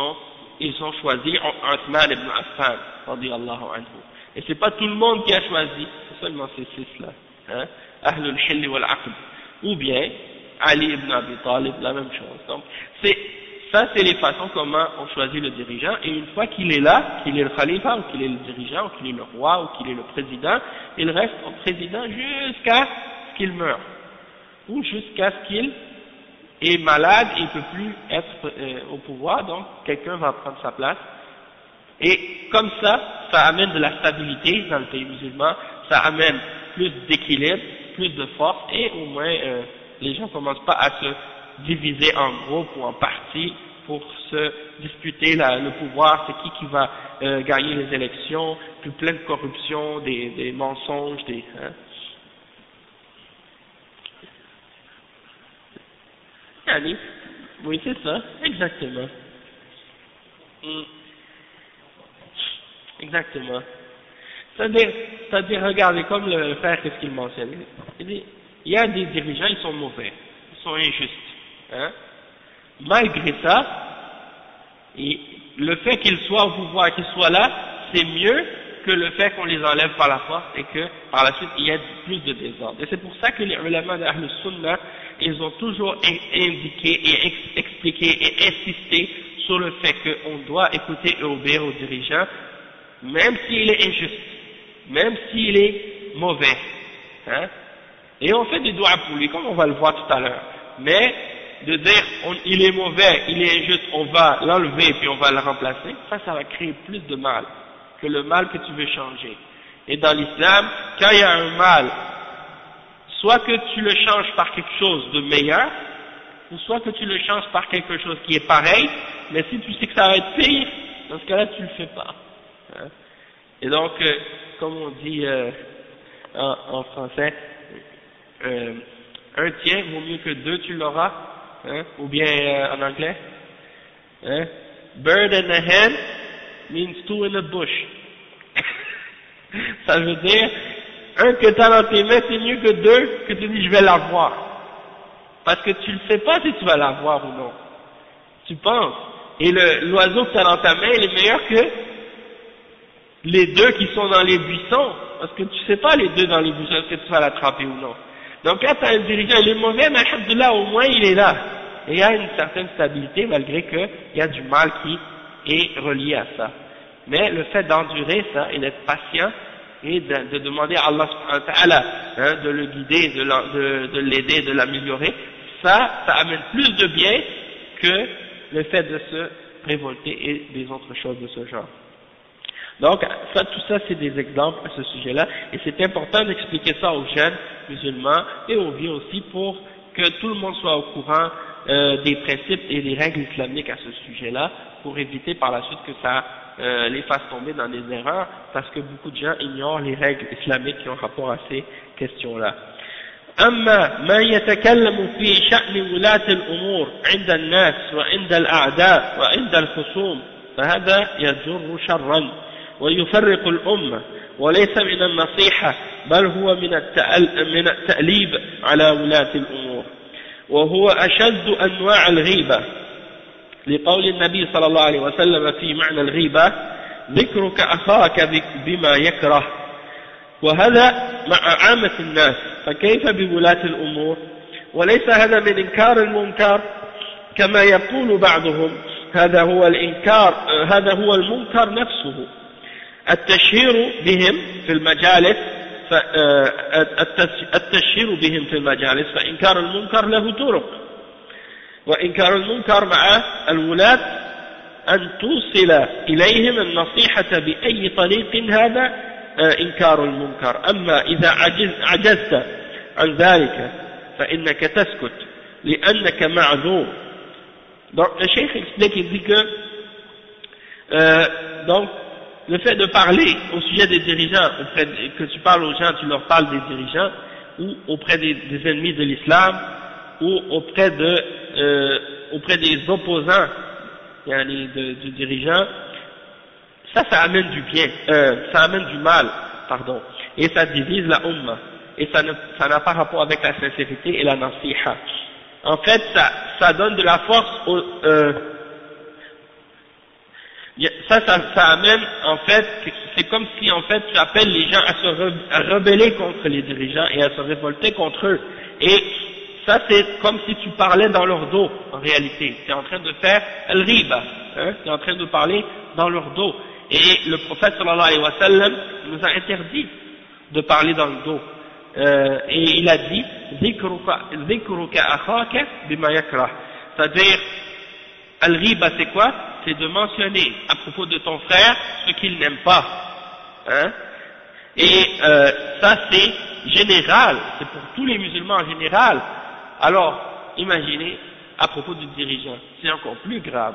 ont choisi Uthman ibn Affan, radiyallahu anhu. Et c'est pas tout le monde qui a choisi, c'est seulement ces 6-là. Hein? Ahlul Hill wal Aqd. Ou bien, Ali ibn Abi Talib, la même chose. Donc, ça c'est les façons comment on choisit le dirigeant, et une fois qu'il est là, qu'il est le khalifa, ou qu'il est le dirigeant, ou qu'il est le roi, ou qu'il est le président, il reste au président jusqu'à ce qu'il meure. Ou jusqu'à ce qu'il est malade, et il ne peut plus être au pouvoir, donc quelqu'un va prendre sa place. Et comme ça amène de la stabilité dans le pays musulman, ça amène plus d'équilibre, plus de force, et au moins les gens ne commencent pas à se diviser en groupes ou en partis pour se disputer le pouvoir, c'est qui va gagner les élections, puis plein de corruption, des mensonges, Oui, c'est ça, exactement. Exactement. C'est-à-dire, regardez, comme le frère, qu'est-ce qu'il mentionne. Il y a des dirigeants, ils sont mauvais, ils sont injustes. Hein? Malgré ça, le fait qu'ils soient au pouvoir, qu'ils soient là, c'est mieux que le fait qu'on les enlève par la force et que par la suite il y ait plus de désordre. Et c'est pour ça que les ulama d'Ahl Sunnah, ils ont toujours indiqué et expliqué et insisté sur le fait qu'on doit écouter et obéir aux dirigeants, même s'il est injuste, même s'il est mauvais, hein, et on fait des doigts pour lui, comme on va le voir tout à l'heure, mais de dire il est mauvais, il est injuste, on va l'enlever puis on va le remplacer, ça va créer plus de mal que le mal que tu veux changer. Et dans l'islam, quand il y a un mal, soit que tu le changes par quelque chose de meilleur, ou soit que tu le changes par quelque chose qui est pareil, mais si tu sais que ça va être pire, dans ce cas-là, tu le fais pas. Hein. Et donc, comme on dit en français, un tien vaut mieux que deux, tu l'auras, hein, ou bien en anglais, hein, bird in the hand means two in the bush. Ça veut dire, un que tu as dans tes mains, c'est mieux que deux que tu dis je vais l'avoir. Parce que tu ne sais pas si tu vas l'avoir ou non. Tu penses. Et l'oiseau que tu as dans ta main, il est meilleur que les deux qui sont dans les buissons. Parce que tu ne sais pas les deux dans les buissons, est-ce que tu vas l'attraper ou non. Donc là, tu as un dirigeant, il est mauvais, mais alhamdoulilah, au moins il est là. Et il y a une certaine stabilité, malgré qu'il y a du mal qui est relié à ça. Mais le fait d'endurer ça et d'être patient et de demander à Allah subhanahu wa ta'ala, hein, de le guider, de l'aider, de l'améliorer, ça amène plus de bien que le fait de se révolter et des autres choses de ce genre. Donc, tout ça c'est des exemples à ce sujet-là, et c'est important d'expliquer ça aux jeunes musulmans et aux vieux aussi pour que tout le monde soit au courant des principes et des règles islamiques à ce sujet-là, pour éviter par la suite que ça les fasse tomber dans des erreurs, parce que beaucoup de gens ignorent les règles islamiques qui ont rapport à ces questions-là. أما ما يتكلم في شأن ولاة الأمور عند الناس وعند الأعداء وعند الخصوم فهذا يجر شرا ويفرق الأمة وليس من النصيحة بل هو من التأليب على ولاة الأمور وهو أشد أنواع الغيبة لقول النبي صلى الله عليه وسلم في معنى الغيبة ذكرك أخاك بما يكره وهذا مع عامة الناس فكيف بولاة الأمور وليس هذا من إنكار المنكر كما يقول بعضهم هذا هو الإنكار هذا هو المنكر نفسه التشهير بهم في المجالس التشهير بهم في المجالس فإنكار المنكر له طرق وإنكار المنكر مع الولاة أن توصل إليهم النصيحة بأي طريق هذا إنكار المنكر أما إذا عجزت عن ذلك فإنك تسكت لأنك معذور. Donc le cheikh explique, il dit que donc le fait de parler au sujet des dirigeants, que tu parles aux gens, tu leur parles des dirigeants, ou auprès des ennemis de l'islam, ou auprès des opposants du dirigeant, ça amène du bien, ça amène du mal, pardon, et ça divise la umma, et ça n'a pas rapport avec la sincérité et la nasiha. En fait, ça donne de la force ça amène, en fait, c'est comme si, en fait, tu appelles les gens à rebeller contre les dirigeants et à se révolter contre eux. Et ça, c'est comme si tu parlais dans leur dos, en réalité. Tu es en train de faire al-riba, hein, tu es en train de parler dans leur dos. Et le prophète sallallahu alayhi wa sallam nous a interdit de parler dans le dos. Et il a dit, zikruka akhaka bima yakrah. C'est-à-dire, al-riba, c'est quoi? C'est de mentionner à propos de ton frère ce qu'il n'aime pas. Hein? Et ça c'est général, c'est pour tous les musulmans en général. Alors, imaginez, à propos du dirigeant, c'est encore plus grave.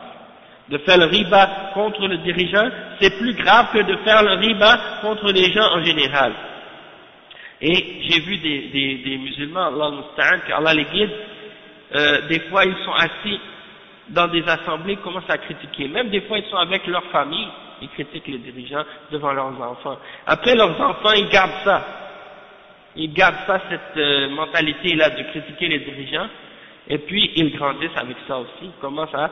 De faire le riba contre le dirigeant, c'est plus grave que de faire le riba contre les gens en général. Et j'ai vu des musulmans, Allah musta'an, qu'Allah les guide, des fois ils sont assis dans des assemblées, commencent à critiquer. Même des fois, ils sont avec leur famille, ils critiquent les dirigeants devant leurs enfants. Après, leurs enfants, ils gardent ça. Ils gardent ça, cette mentalité-là de critiquer les dirigeants, et puis ils grandissent avec ça aussi. Ils commencent à,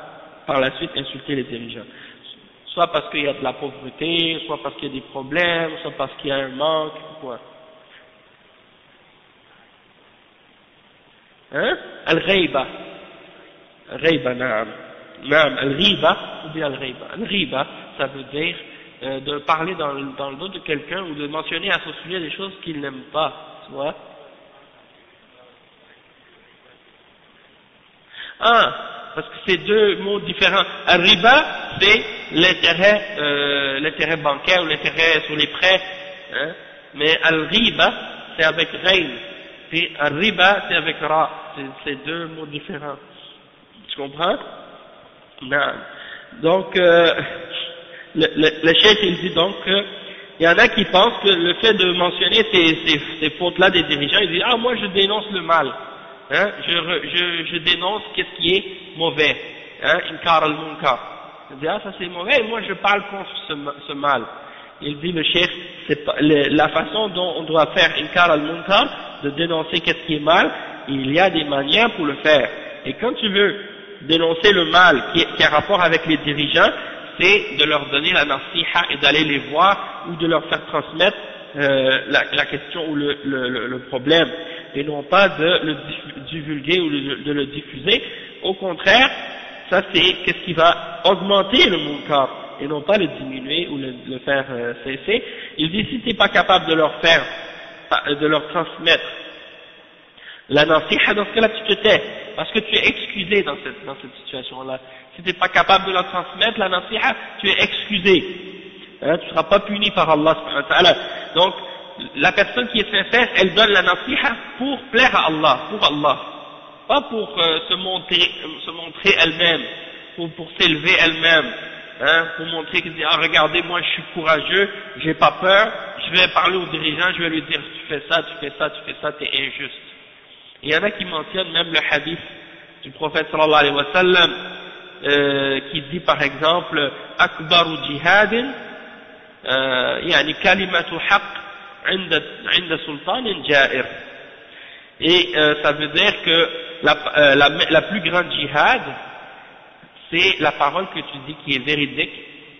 par la suite, insulter les dirigeants. Soit parce qu'il y a de la pauvreté, soit parce qu'il y a des problèmes, soit parce qu'il y a un manque, quoi. Hein? Al-Ghayba. Ghayba, naam. Naam, al-ghiba ou bien al-ghiba. Al-ghiba, ça veut dire de parler dans le dos de quelqu'un ou de mentionner à son sujet des choses qu'il n'aime pas, tu vois. Ah, parce que c'est deux mots différents. Al-riba, c'est l'intérêt bancaire ou l'intérêt sur les prêts, hein? Mais al-ghiba, c'est avec ghain. Puis al-riba, c'est avec ra. C'est deux mots différents. Tu comprends? Non. Donc, le chef, il dit donc que il y en a qui pensent que le fait de mentionner ces fautes-là des dirigeants, ils disent, ah, moi je dénonce le mal, hein, je dénonce qu'est-ce qui est mauvais, hein, inkar al-munkar. Il dit, ah, ça c'est mauvais, et moi je parle contre ce mal. Il dit, le chef, c'est pas, la façon dont on doit faire inkar al-munkar, de dénoncer qu'est-ce qui est mal, il y a des manières pour le faire. Et quand tu veux dénoncer le mal qui a rapport avec les dirigeants, c'est de leur donner la nasiha et d'aller les voir ou de leur faire transmettre la question ou le problème, et non pas de le divulguer ou de le diffuser. Au contraire, ça c'est qu'est-ce qui va augmenter le munkar et non pas le diminuer ou le faire cesser. Il dit, si tu n'es pas capable de leur transmettre la nasiha, dans ce cas-là tu te tais, parce que tu es excusé dans cette situation-là. Si tu n'es pas capable de la transmettre, la nasiha, tu es excusé. Hein, tu ne seras pas puni par Allah subhanahu wa ta'ala. Donc, la personne qui est sincère, elle donne la nasiha pour plaire à Allah, pour Allah. Pas pour se montrer elle-même, pour s'élever elle-même. Hein, pour montrer qu'elle dit, ah regardez, moi je suis courageux, j'ai pas peur, je vais parler au dirigeant, je vais lui dire, tu fais ça, tu fais ça, tu fais ça, t'es injuste. Il y en a qui mentionnent même le hadith du prophète sallallahu alayhi wa sallam, qui dit par exemple akbaru jihadin yani kalimatu haqq inda sultanin ja'ir, et ça veut dire que la plus grande jihad, c'est la parole que tu dis qui est véridique,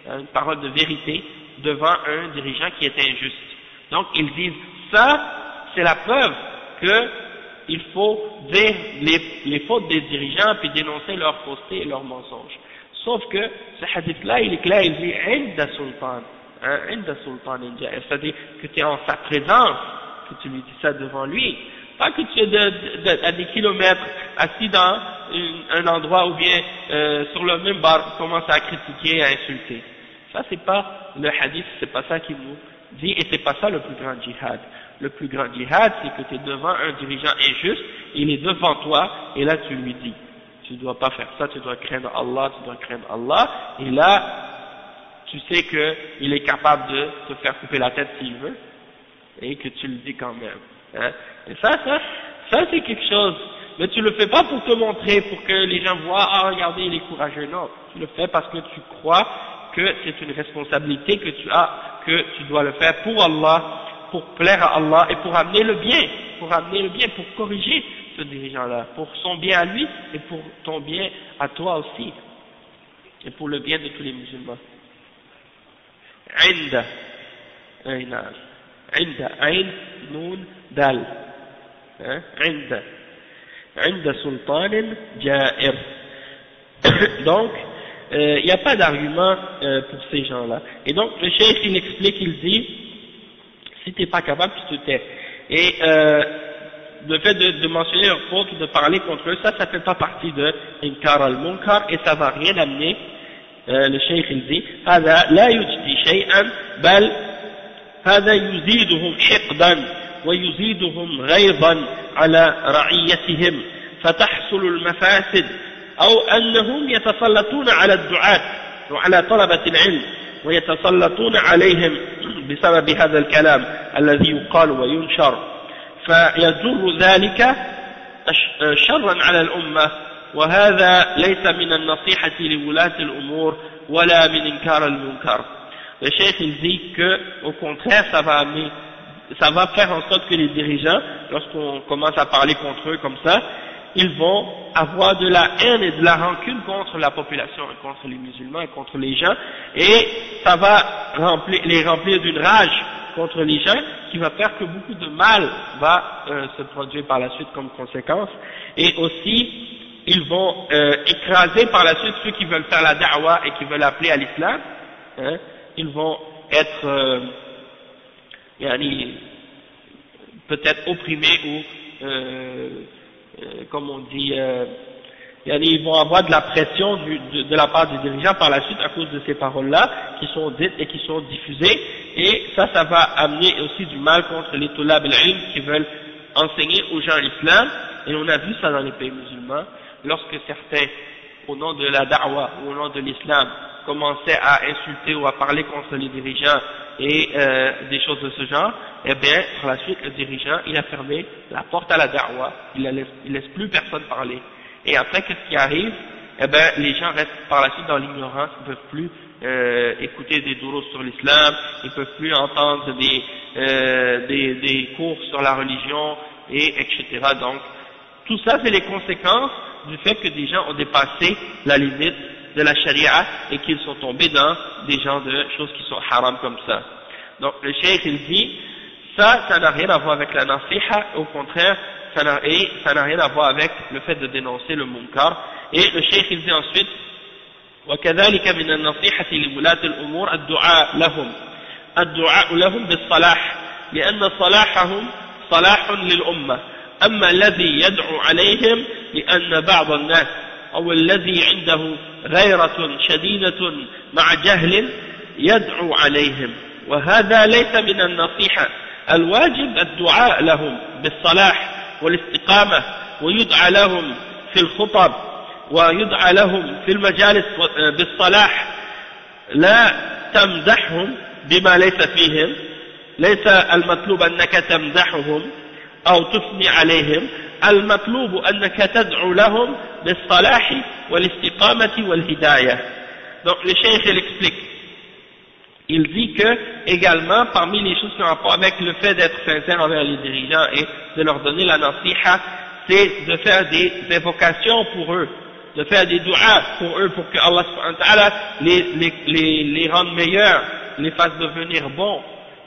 une parole de vérité devant un dirigeant qui est injuste. Donc ils disent, ça c'est la preuve que il faut dire les fautes des dirigeants puis dénoncer leur fausseté et leurs mensonges. Sauf que ce hadith-là, il est clair, il dit inda sultan, inda sultan, c'est-à-dire que tu es en sa présence, que tu lui dis ça devant lui, pas que tu es à des kilomètres assis dans un endroit ou bien sur le même bar, commence à critiquer, à insulter. Ça c'est pas le hadith, c'est pas ça qu'il nous dit, et c'est pas ça le plus grand djihad. Le plus grand djihad, c'est que tu es devant un dirigeant injuste, il est devant toi, et là tu lui dis, tu dois pas faire ça, tu dois craindre Allah, et là, tu sais qu'il est capable de te faire couper la tête s'il veut, et que tu le dis quand même. Hein. Et ça c'est quelque chose, mais tu le fais pas pour te montrer, pour que les gens voient, ah regardez, il est courageux, non, tu le fais parce que tu crois que c'est une responsabilité que tu as, que tu dois le faire pour Allah, pour plaire à Allah et pour amener le bien, pour corriger ce dirigeant-là, pour son bien à lui et pour ton bien à toi aussi, et pour le bien de tous les musulmans. Inda, ayn, noon, dal, inda sultanin ja'ir. Donc, il n'y a pas d'argument pour ces gens-là. Et donc, le cheikh, il explique, il dit, si tu n'es pas capable, tu te tais. Et le fait de mentionner leurs fautes ou de parler contre eux, ça fait pas partie de inkar al-munkar, et ça va rien amener. Le cheikh, il dit, هذا لا يجدي شيئا بل هذا يزيدهم حقدا ويزيدهم غيظا على رعيتهم فتحصل المفاسد، أو أنهم يتسلطون على الدعاة وعلى طلبة العلم ويتسلطون عليهم بسبب هذا الكلام الذي يقال وينشر، فيجر ذلك شرا على الأمة، وهذا ليس من النصيحة لولاة الأمور ولا من إنكار المنكر. Le cheikh il dit que, au contraire, ça va faire en sorte que les dirigeants, lorsqu'on commence à parler contre eux comme ça, ils vont avoir de la haine et de la rancune contre la population, et contre les musulmans et contre les gens, et ça va les remplir d'une rage contre les gens, qui va faire que beaucoup de mal va se produire par la suite comme conséquence, et aussi ils vont écraser par la suite ceux qui veulent faire la da'wa et qui veulent appeler à l'islam, hein, ils vont être peut-être opprimés ou comme on dit ils vont avoir de la pression de la part des dirigeants par la suite à cause de ces paroles-là qui sont dites et qui sont diffusées, et ça va amener aussi du mal contre les tulab al-ilm qui veulent enseigner aux gens l'islam. Et on a vu ça dans les pays musulmans, lorsque certains, au nom de la da'wa ou au nom de l'islam, commençaient à insulter ou à parler contre les dirigeants et des choses de ce genre, eh bien, par la suite, le dirigeant, il a fermé la porte à la da'wa, il laisse plus personne parler. Et après, qu'est-ce qui arrive? Eh bien, les gens restent par la suite dans l'ignorance, ils ne peuvent plus écouter des doros sur l'islam, ils ne peuvent plus entendre des cours sur la religion, et etc. Donc, tout ça, c'est les conséquences du fait que des gens ont dépassé la limite de la charia et qu'ils sont tombés dans des genres de choses qui sont haram comme ça. Donc, le cheikh, il dit, ça n'a rien à voir avec la nasiha, au contraire, ça n'a rien à voir avec le fait de dénoncer le munkar. Et le cheikh, il dit ensuite, وكذلك من النصيحة لولاة الأمور الدعاء لهم بالصلاح لأن صلاحهم صلاح للأمة. أما الذي يدعو عليهم لأن بعض الناس أو الذي عنده غيرة شديدة مع جهل يدعو عليهم، وهذا ليس من النصيحة. الواجب الدعاء لهم بالصلاح والاستقامة، ويدعى لهم في الخطب ويدعى لهم في المجالس بالصلاح، لا تمدحهم بما ليس فيهم، ليس المطلوب أنك تمدحهم أو تثني عليهم، المطلوب أنك تدعو لهم بالصلاح والاستقامة والهداية. Donc le cheikh il explique, il dit que également parmi les choses qui ont rapport avec le fait d'être sincère envers les dirigeants et de leur donner la nasiha, c'est de faire des invocations pour eux, de faire des du'as pour eux, pour que Allah subhanahu wa ta'ala les rende meilleurs, les fasse devenir bons.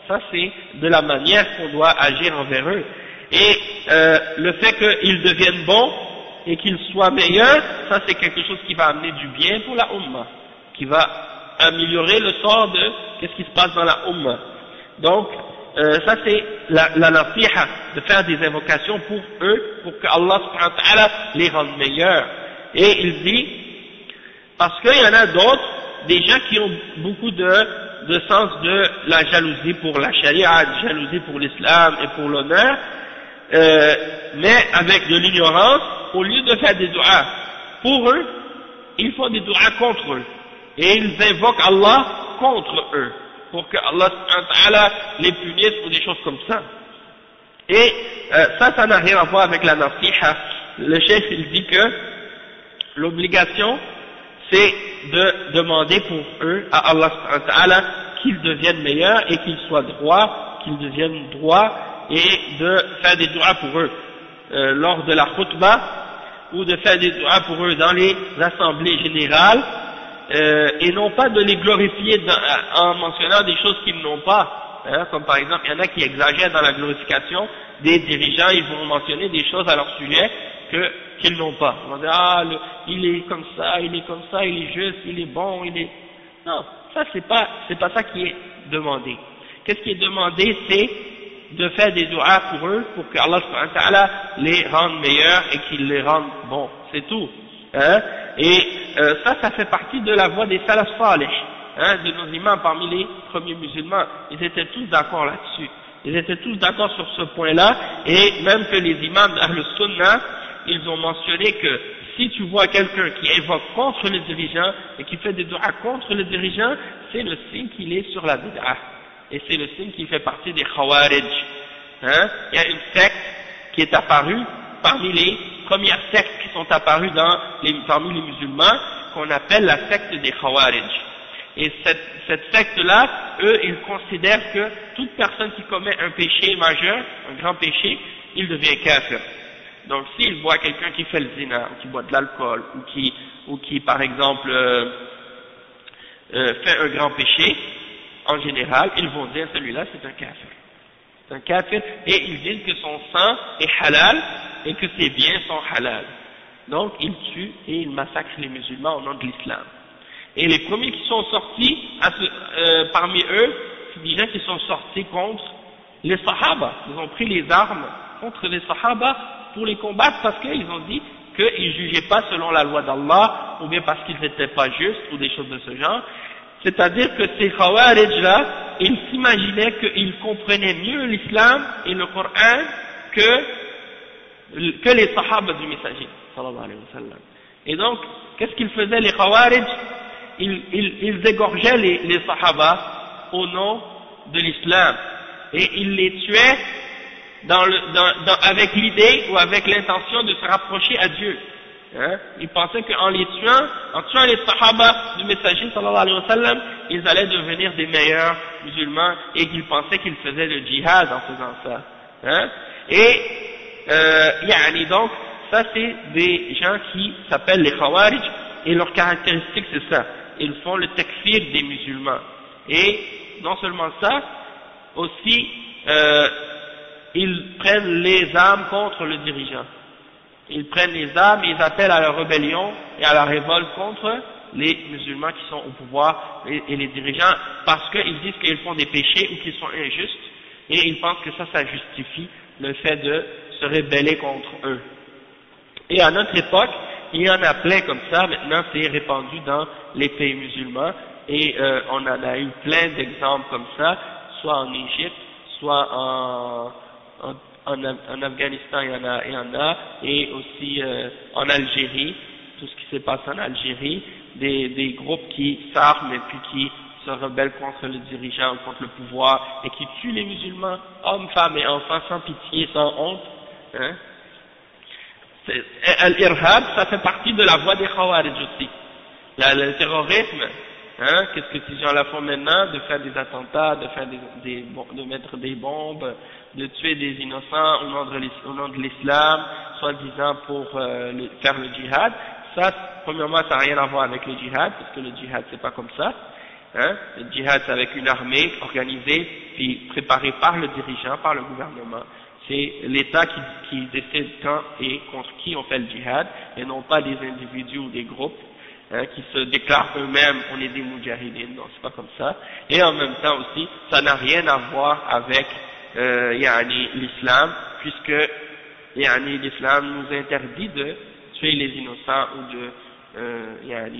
Ça c'est de la manière qu'on doit agir envers eux. Et le fait qu'ils deviennent bons et qu'ils soient meilleurs, ça c'est quelque chose qui va amener du bien pour la Ummah, qui va améliorer le sort de qu'est-ce qui se passe dans la Ummah. Donc ça c'est la nasiha, de faire des invocations pour eux, pour que Allah subhanahu wa ta'ala les rende meilleurs. Et il dit, parce qu'il y en a d'autres, des gens qui ont beaucoup de sens de la jalousie pour la charia, de jalousie pour l'islam et pour l'honneur, mais avec de l'ignorance, au lieu de faire des du'as pour eux, ils font des du'as contre eux. Et ils invoquent Allah contre eux, pour que Allah subhanahu wa ta'ala les punisse ou des choses comme ça. Et ça n'a rien à voir avec la nasiha. Le chef il dit que l'obligation c'est de demander pour eux à Allah subhanahu wa ta'ala qu'ils deviennent meilleurs et qu'ils soient droits, qu'ils deviennent droits, et de faire des du'as pour eux lors de la khutbah, ou de faire des du'as pour eux dans les assemblées générales, et non pas de les glorifier en mentionnant des choses qu'ils n'ont pas, hein, comme par exemple il y en a qui exagèrent dans la glorification des dirigeants, ils vont mentionner des choses à leur sujet qu'ils n'ont pas. On va dire, il est comme ça, il est comme ça, il est juste, il est bon, il est... Non, ça c'est pas ça qui est demandé. Qu'est-ce qui est demandé, c'est de faire des du'as pour eux, pour que Allah subhanahu wa ta'ala les rende meilleurs et qu'il les rende bons, c'est tout. Hein? Et ça fait partie de la voie des salaf salih, hein, de nos imams parmi les premiers musulmans. Ils étaient tous d'accord là-dessus. Ils étaient tous d'accord sur ce point-là, et même que les imams d'Ahl Sunnah, ils ont mentionné que si tu vois quelqu'un qui évoque contre les dirigeants et qui fait des du'as contre les dirigeants, c'est le signe qu'il est sur la bid'ah. Et c'est le signe qu'il fait partie des Khawarij. Hein? Il y a une secte qui est apparue parmi les premières sectes qui sont apparues parmi les musulmans, qu'on appelle la secte des Khawarij. Et cette secte-là, eux, ils considèrent que toute personne qui commet un péché majeur, un grand péché, il devient kafir. Donc s'ils voient quelqu'un qui fait le zina, ou qui boit de l'alcool, ou qui par exemple fait un grand péché, en général, ils vont dire celui-là c'est un kafir. C'est un kafir, et ils disent que son sang est halal et que ses biens sont halal. Donc ils tuent et ils massacrent les musulmans au nom de l'islam. Et les premiers qui sont sortis parmi eux, c'est des gens qui sont sortis contre les Sahaba. Ils ont pris les armes contre les Sahaba pour les combattre parce qu'ils ont dit qu'ils ne jugeaient pas selon la loi d'Allah, ou bien parce qu'ils n'étaient pas justes, ou des choses de ce genre. C'est-à-dire que ces Khawarij-là, ils s'imaginaient qu'ils comprenaient mieux l'islam et le Coran que les Sahaba du messager, sallallahu alayhi wa sallam. Et donc, qu'est-ce qu'ils faisaient les Khawarij? Ils égorgeaient les Sahaba au nom de l'islam, et ils les tuaient avec l'idée ou avec l'intention de se rapprocher à Dieu. Hein? Ils pensaient qu'en tuant les Sahaba du messager sallallahu alayhi wa sallam, ils allaient devenir des meilleurs musulmans, et qu'ils pensaient qu'ils faisaient le djihad en faisant ça. Hein? Et donc ça c'est des gens qui s'appellent les Khawarij, et leur caractéristique c'est ça, ils font le takfir des musulmans. Et non seulement ça, aussi ils prennent les armes contre le dirigeant. Ils prennent les armes et ils appellent à la rébellion et à la révolte contre les musulmans qui sont au pouvoir et les dirigeants, parce qu'ils disent qu'ils font des péchés ou qu'ils sont injustes, et ils pensent que ça justifie le fait de se rébeller contre eux. Et à notre époque, il y en a plein comme ça, maintenant c'est répandu dans les pays musulmans, et on en a eu plein d'exemples comme ça, soit en Égypte, soit en Afghanistan il y en a, et aussi en Algérie, tout ce qui s'est passé en Algérie, des groupes qui s'arment et puis qui se rebellent contre le dirigeant, contre le pouvoir, et qui tuent les musulmans, hommes, femmes et enfants, sans pitié, sans honte. Hein? Al-Irhab, ça fait partie de la voie des Khawarij aussi. Le terrorisme, hein, qu'est-ce que ces gens-là font maintenant? De faire des attentats, de mettre des bombes, de tuer des innocents au nom de l'islam, soi-disant pour faire le djihad. Ça, premièrement, ça n'a rien à voir avec le djihad, parce que le djihad c'est pas comme ça. Hein? Le djihad c'est avec une armée organisée, puis préparée par le dirigeant, par le gouvernement. C'est l'État qui décide quand et contre qui on fait le djihad, et non pas des individus ou des groupes qui se déclarent eux-mêmes on est des moudjahidines. Non, c'est pas comme ça. Et en même temps aussi, ça n'a rien à voir avec l'islam, puisque l'islam nous interdit de tuer les innocents ou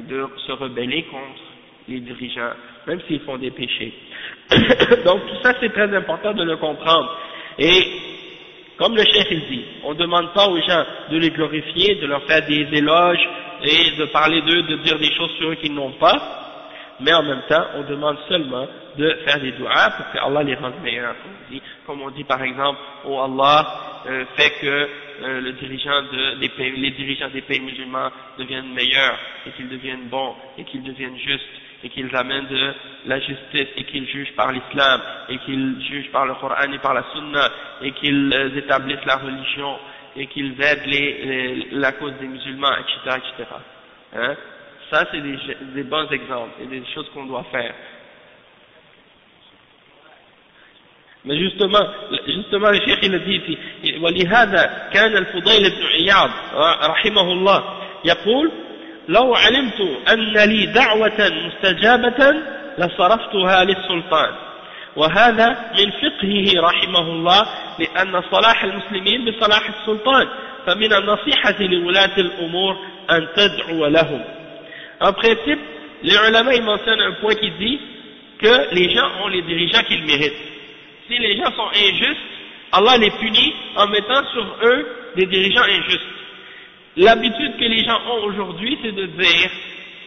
de se rebeller contre les dirigeants, même s'ils font des péchés. Donc tout ça c'est très important de le comprendre. Et comme le cheikh il dit, on ne demande pas aux gens de les glorifier, de leur faire des éloges et de parler d'eux, de dire des choses sur eux qu'ils n'ont pas, mais en même temps, on demande seulement de faire des du'as pour que Allah les rende meilleurs. Comme on dit par exemple, oh Allah, fait que les dirigeants des pays musulmans deviennent meilleurs, et qu'ils deviennent bons, et qu'ils deviennent justes, et qu'ils amènent de la justice, et qu'ils jugent par l'islam, et qu'ils jugent par le Coran et par la Sunna, et qu'ils établissent la religion, et qu'ils aident la cause des musulmans, etc., etc. Hein? Ça, c'est des bons exemples, et des choses qu'on doit faire. Mais justement, le cheikh il a dit ici, ولهذا كان الفضيل بن عياض رحمه الله يقول: لو علمت أن لي دعوة مستجابة لصرفتها للسلطان، وهذا من فقهه رحمه الله، لأن صلاح المسلمين بصلاح السلطان، فمن النصيحة لولاة الأمور أن تدعو لهم. En principe, les ulama ils mentionnent un point qui dit que les gens ont les dirigeants qu'ils méritent. Si les gens sont injustes, Allah les punit en mettant sur eux des dirigeants injustes. L'habitude que les gens ont aujourd'hui, c'est de dire,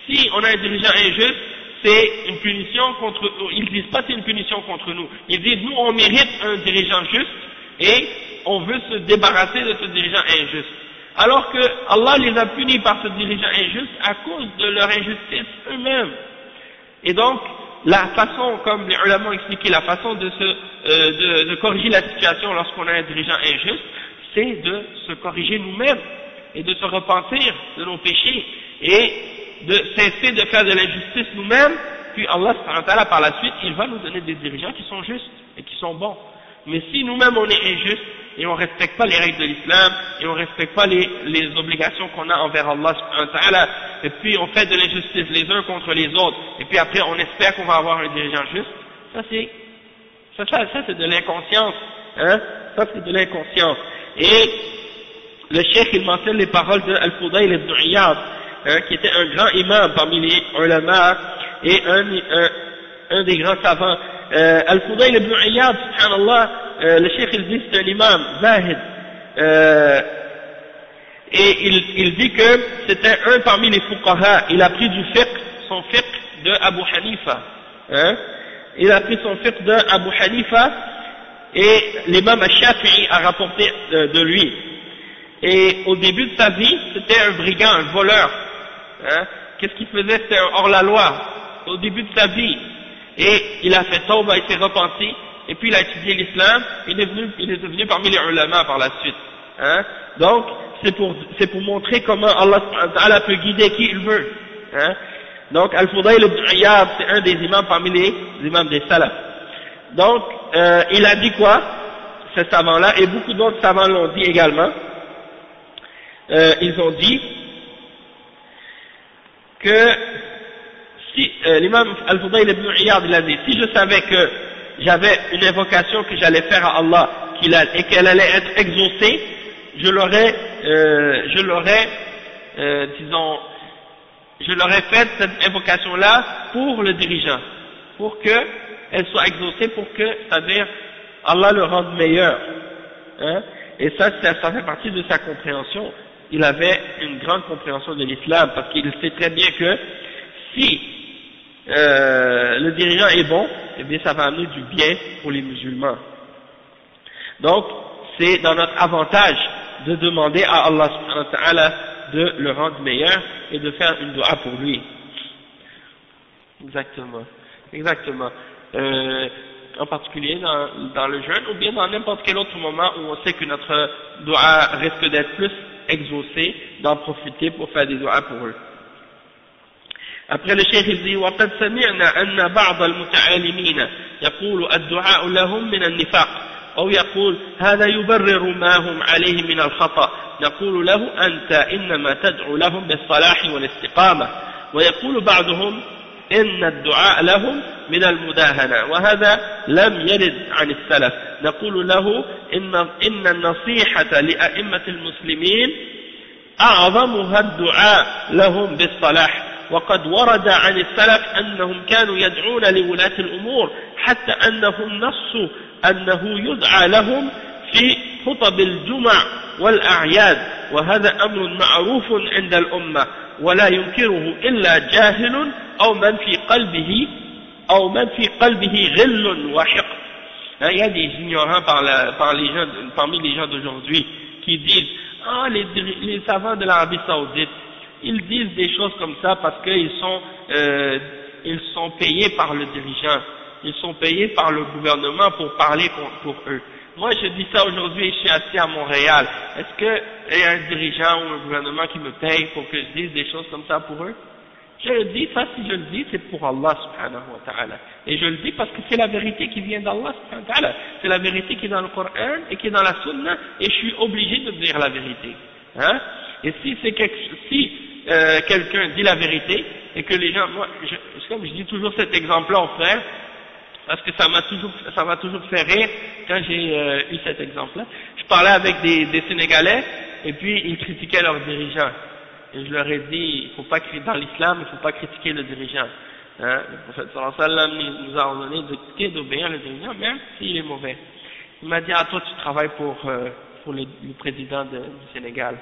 si on a un dirigeant injuste, c'est une punition contre eux. Ils disent pas c'est une punition contre nous. Ils disent, nous on mérite un dirigeant juste, et on veut se débarrasser de ce dirigeant injuste. Alors que Allah les a punis par ce dirigeant injuste à cause de leur injustice eux-mêmes. Et donc, la façon, comme les ulama ont expliqué, la façon de corriger la situation lorsqu'on a un dirigeant injuste, c'est de se corriger nous-mêmes, et de se repentir de nos péchés, et de cesser de faire de l'injustice nous-mêmes, puis Allah par la suite, il va nous donner des dirigeants qui sont justes et qui sont bons. Mais si nous-mêmes on est injustes, et on respecte pas les règles de l'islam, et on respecte pas les obligations qu'on a envers Allah subhanahu wa ta'ala, et puis on fait de l'injustice les uns contre les autres, et puis après on espère qu'on va avoir un dirigeant juste, ça c'est de l'inconscience, hein, ça c'est de l'inconscience. Et le cheikh il mentionne les paroles de Al-Fudayl ibn Iyad, hein, qui était un grand imam parmi les ulama, et un des grands savants. Al-Fudayl ibn Iyad, subhanallah, le cheikh il dit c'est un imam, zahid, et il dit que c'était un parmi les fuqaha, il a pris du fiqh, son fiqh de Abu Hanifa, hein, il a pris son fiqh de Abu Hanifa, et l'imam al-Shafi'i a rapporté de lui. Et au début de sa vie, c'était un brigand, un voleur, hein, qu'est-ce qu'il faisait? C'était un hors-la-loi, au début de sa vie. Et il a fait tawba, il s'est repenti, et puis il a étudié l'islam, il est devenu parmi les ulama par la suite. Hein. Donc, c'est pour montrer comment Allah peut guider qui il veut. Hein. Donc, Al-Fudayl ibn Iyad, c'est un des imams parmi les imams des salaf. Donc, il a dit quoi, ce savant-là, et beaucoup d'autres savants l'ont dit également, ils ont dit que si l'imam Al-Fudayl ibn Iyad il a dit, si je savais que j'avais une invocation que j'allais faire à Allah et qu'elle allait être exaucée, je l'aurais faite cette invocation-là pour le dirigeant, pour qu'elle soit exaucée, pour que, c'est-à-dire Allah le rende meilleur. Hein? Et ça fait partie de sa compréhension. Il avait une grande compréhension de l'islam, parce qu'il sait très bien que si le dirigeant est bon, eh bien ça va amener du bien pour les musulmans. Donc, c'est dans notre avantage de demander à Allah subhanahu wa ta'ala de le rendre meilleur et de faire une dua pour lui. Exactement. En particulier dans le jeûne, ou bien dans n'importe quel autre moment où on sait que notre dua risque d'être plus exaucé, d'en profiter pour faire des duas pour eux. Après le cheikh il dit وقد سمعنا أن بعض المتعالمين يقول الدعاء لهم من النفاق أو يقول هذا يبرر ما هم عليه من الخطأ نقول له أنت إنما تدعو لهم بالصلاح والاستقامة ويقول بعضهم إن الدعاء لهم من المداهنة وهذا لم يرد عن السلف نقول له إن النصيحة لأئمة المسلمين أعظمها الدعاء لهم بالصلاح وقد ورد عن السلف أنهم كانوا يدعون لولاة الأمور حتى أنهم نصوا أنه يدعى لهم في خطب الجمع والأعياد وهذا أمر معروف عند الأمة ولا ينكره إلا جاهل أو من في قلبه غل وحقد. Il y a des ignorants parmi les gens d'aujourd'hui qui disent les savants de l'Arabie Saoudite, ils disent des choses comme ça parce qu'ils sont payés par le dirigeant, ils sont payés par le gouvernement pour parler pour eux. Moi je dis ça aujourd'hui, je suis assis à Montréal, est-ce qu'il y a un dirigeant ou un gouvernement qui me paye pour que je dise des choses comme ça pour eux? Je le dis, ça si je le dis c'est pour Allah subhanahu wa ta'ala, et je le dis parce que c'est la vérité qui vient d'Allah subhanahu wa ta'ala, c'est la vérité qui est dans le Coran et qui est dans la Sunna, et je suis obligé de dire la vérité. Hein? Et si quelqu'un dit la vérité, et que les gens, comme je dis toujours cet exemple-là aux frères, parce que ça m'a toujours fait rire quand j'ai eu cet exemple-là. Je parlais avec des Sénégalais, et puis ils critiquaient leurs dirigeants. Et je leur ai dit, dans l'islam, il ne faut pas critiquer le dirigeant. Hein? Le prophète sallallahu alayhi wa sallam nous a ordonné d'obéir le dirigeant, même s'il est mauvais. Il m'a dit, toi tu travailles pour le président du Sénégal.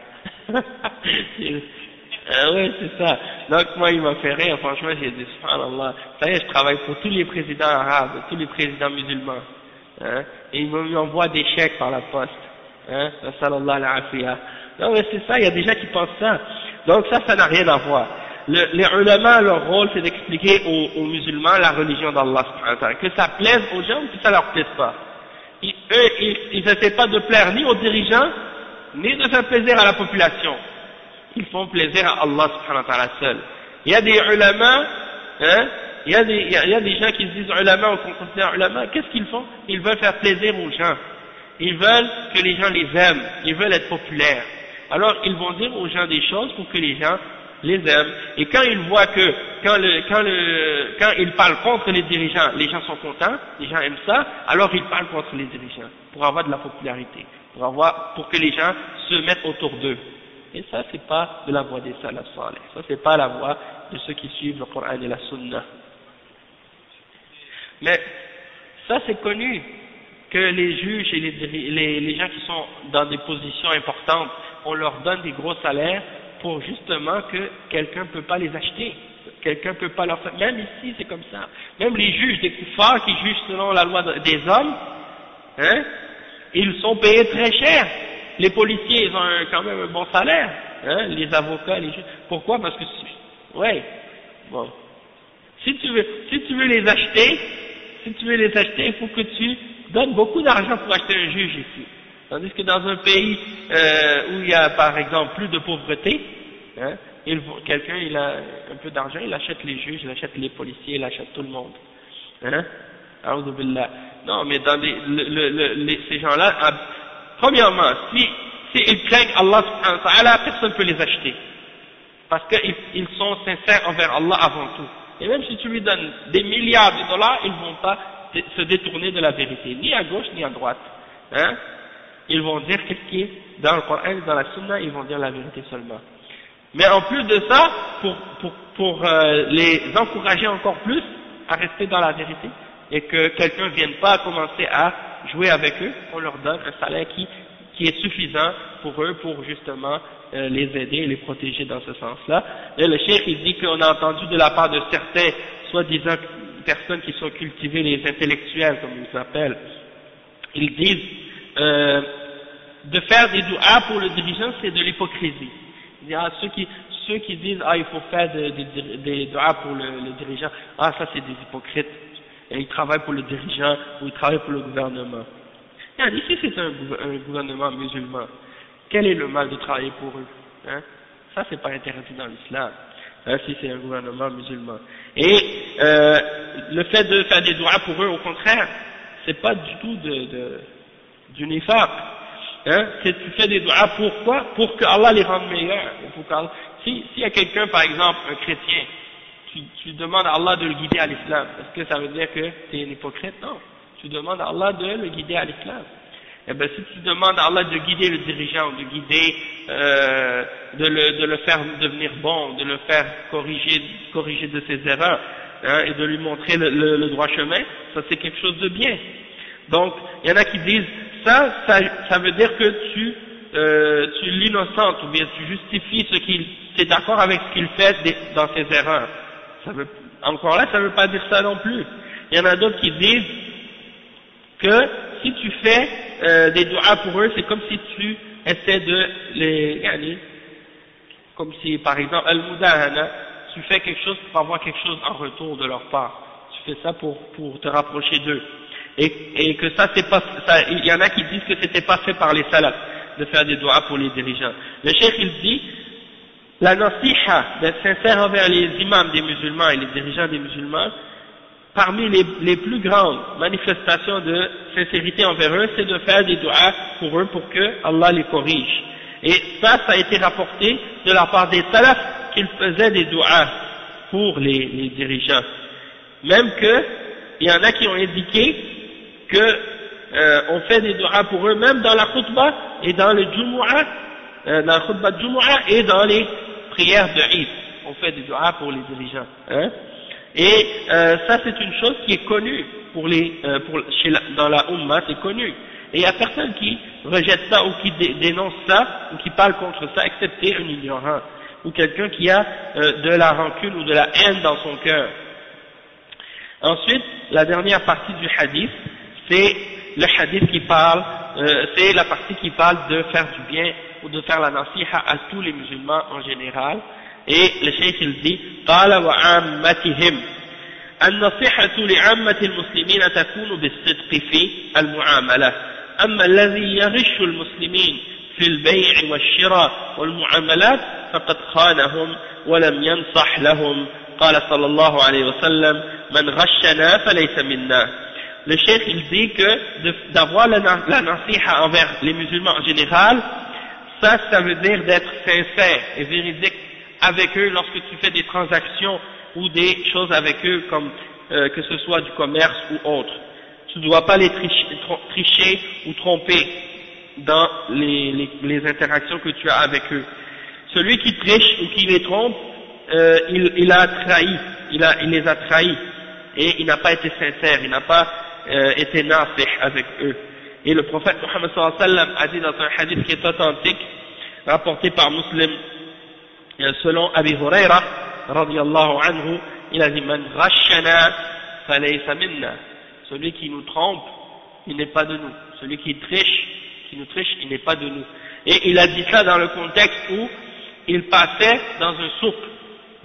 Oui, c'est ça. Donc moi il m'a fait rire, franchement j'ai dit subhanallah, ça y est, je travaille pour tous les présidents arabes, tous les présidents musulmans. Hein? Et ils m'envoient des chèques par la poste. Hein? Sallallahu alayhi wa. Non mais c'est ça, il y a des gens qui pensent ça. Donc ça n'a rien à voir. Les ulama, leur rôle c'est d'expliquer aux musulmans la religion d'Allah subhanahu wa ta'ala, que ça plaise aux gens ou que ça leur plaise pas. Ils n'essaient pas de plaire ni aux dirigeants, ni de faire plaisir à la population. Ils font plaisir à Allah subhanahu wa ta'ala seul. Il y a des ulama, hein, il y a des gens qui se disent ulama ou qu'on considère ulama, qu'est-ce qu'ils font? Ils veulent faire plaisir aux gens. ils veulent que les gens les aiment, ils veulent être populaires. Alors ils vont dire aux gens des choses pour que les gens les aiment. Et quand ils voient que quand ils parlent contre les dirigeants, les gens sont contents, les gens aiment ça, alors ils parlent contre les dirigeants pour avoir de la popularité, pour que les gens se mettent autour d'eux. Et ça, c'est pas de la voie des salaf salih. Ça, c'est pas la voie de ceux qui suivent le Coran et la Sunna. Mais ça, c'est connu que les juges et les gens qui sont dans des positions importantes, on leur donne des gros salaires pour justement que quelqu'un ne peut pas les acheter. Quelqu'un ne peut pas leur faire. Même ici, c'est comme ça. Même les juges des koufars qui jugent selon la loi des hommes, hein, ils sont payés très cher. Les policiers, ils ont quand même un bon salaire. Hein, les avocats, les juges. Pourquoi? Parce que, ouais, bon. Si tu veux les acheter, il faut que tu donnes beaucoup d'argent pour acheter un juge ici. Tandis que dans un pays où il y a par exemple plus de pauvreté, hein, quelqu'un il a un peu d'argent, il achète les juges, il achète les policiers, il achète tout le monde. Hein? A'udhu billah. Non, mais dans ces gens-là, premièrement, si ils craignent Allah subhanahu wa ta'ala, personne ne peut les acheter. Parce qu'ils sont sincères envers Allah avant tout. Et même si tu lui donnes des milliards de dollars, ils ne vont pas se détourner de la vérité, ni à gauche ni à droite. Hein? Ils vont dire qu'est-ce qui est dans le Coran, dans la Sunna, ils vont dire la vérité seulement. Mais en plus de ça, pour les encourager encore plus à rester dans la vérité, et que quelqu'un ne vienne pas commencer à jouer avec eux, on leur donne un salaire qui est suffisant pour eux, pour justement les aider et les protéger dans ce sens-là. Et le cheikh, il dit qu'on a entendu de la part de certains, soi-disant personnes qui sont cultivées, les intellectuels, comme ils s'appellent, ils disent de faire des du'as pour le dirigeant, c'est de l'hypocrisie. Il y a ceux qui disent il faut faire des du'as pour le dirigeant, ça c'est des hypocrites, et ils travaillent pour le dirigeant ou ils travaillent pour le gouvernement. Et ici c'est un gouvernement musulman, quel est le mal de travailler pour eux, hein? Ça c'est pas interdit dans l'islam, hein, si c'est un gouvernement musulman. Et le fait de faire des du'as pour eux, au contraire, c'est pas du tout du nifaq. Hein, tu fais des du'as pourquoi? Pour que Allah les rende meilleurs. S'il y a quelqu'un, par exemple, un chrétien, tu demandes à Allah de le guider à l'islam, est-ce que ça veut dire que tu es un hypocrite? Non. Tu demandes à Allah de le guider à l'islam. Eh bien, si tu demandes à Allah de guider le dirigeant, de guider, de le faire devenir bon, de le faire corriger de ses erreurs, hein, et de lui montrer le droit chemin, ça c'est quelque chose de bien. Donc, il y en a qui disent, ça veut dire que tu l'innocentes, ou bien tu justifies tu es d'accord avec ce qu'il fait dans ses erreurs. Encore là, ça ne veut pas dire ça non plus. Il y en a d'autres qui disent que si tu fais des du'as pour eux, c'est comme si tu essaies de comme si par exemple al-mudahana, tu fais quelque chose pour avoir quelque chose en retour de leur part. Tu fais ça pour te rapprocher d'eux. Et que ça c'est pas ça, il y en a qui disent que c'était pas fait par les salafs de faire des du'as pour les dirigeants. Le cheikh il dit la nasiha, d'être sincère envers les imams des musulmans et les dirigeants des musulmans, parmi les plus grandes manifestations de sincérité envers eux, c'est de faire des du'as pour eux pour que Allah les corrige. Et ça a été rapporté de la part des salafs qu'ils faisaient des du'as pour les dirigeants. Même que il y en a qui ont indiqué que on fait des du'as pour eux même dans la khutbah et dans le Jumu'ah, dans la khutbah de Jumu'ah et dans les prières de Eid. On fait des du'as pour les dirigeants. Hein? Et ça c'est une chose qui est connue dans la Ummah, c'est connu. Et il y a personne qui rejette ça ou qui dénonce ça ou qui parle contre ça, excepté un ignorant ou quelqu'un qui a de la rancune ou de la haine dans son cœur. Ensuite, la dernière partie du hadith, c'est le hadith qui parle, c'est la partie qui parle de faire du bien ou de faire la nasiha à tous les musulmans en général. Et le cheikh il dit قال وعامتهم النصيحة لعامة المسلمين تكون بالصدق في المعاملة أما الذي يغش المسلمين في البيع والشراء والمعاملات فقد خانهم ولم ينصح لهم قال صلى الله عليه وسلم من غشنا فليس منا le cheikh il dit que d'avoir la nasiha envers les musulmans en général, ça veut dire d'être sincère et véridique avec eux lorsque tu fais des transactions ou des choses avec eux, comme que ce soit du commerce ou autre. Tu ne dois pas les tricher ou tromper dans les interactions que tu as avec eux. Celui qui triche ou qui les trompe, il a trahi, il les a trahis, et il n'a pas été sincère, il n'a pas été nasih avec eux. Et le prophète Muhammad sallallahu alayhi wa sallam a dit dans un hadith qui est authentique, rapporté par Muslim, selon Abi Huraira radiyallahu anhu, il a dit man ghashana falaysa minna, celui qui nous trompe, il n'est pas de nous, celui qui nous triche, il n'est pas de nous. Et il a dit ça dans le contexte où il passait dans un souk,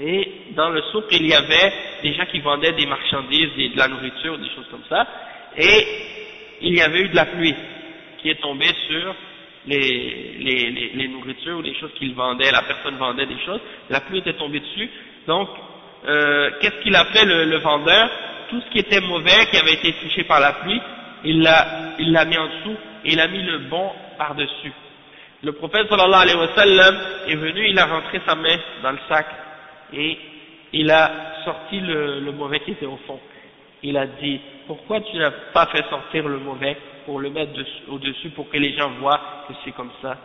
et dans le souk il y avait des gens qui vendaient des marchandises, de la nourriture, des choses comme ça, et il y avait eu de la pluie qui est tombée sur les nourritures ou les choses qu'il vendait, la personne vendait des choses, la pluie était tombée dessus, donc qu'est-ce qu'il a fait le vendeur? Tout ce qui était mauvais, qui avait été touché par la pluie, il l'a mis en dessous et il a mis le bon par-dessus. Le prophète sallallahu alayhi wa sallam est venu, il a rentré sa main dans le sac et il a sorti le mauvais qui était au fond. Il a dit, pourquoi tu n'as pas fait sortir le mauvais pour le mettre au-dessus pour que les gens voient que c'est comme ça?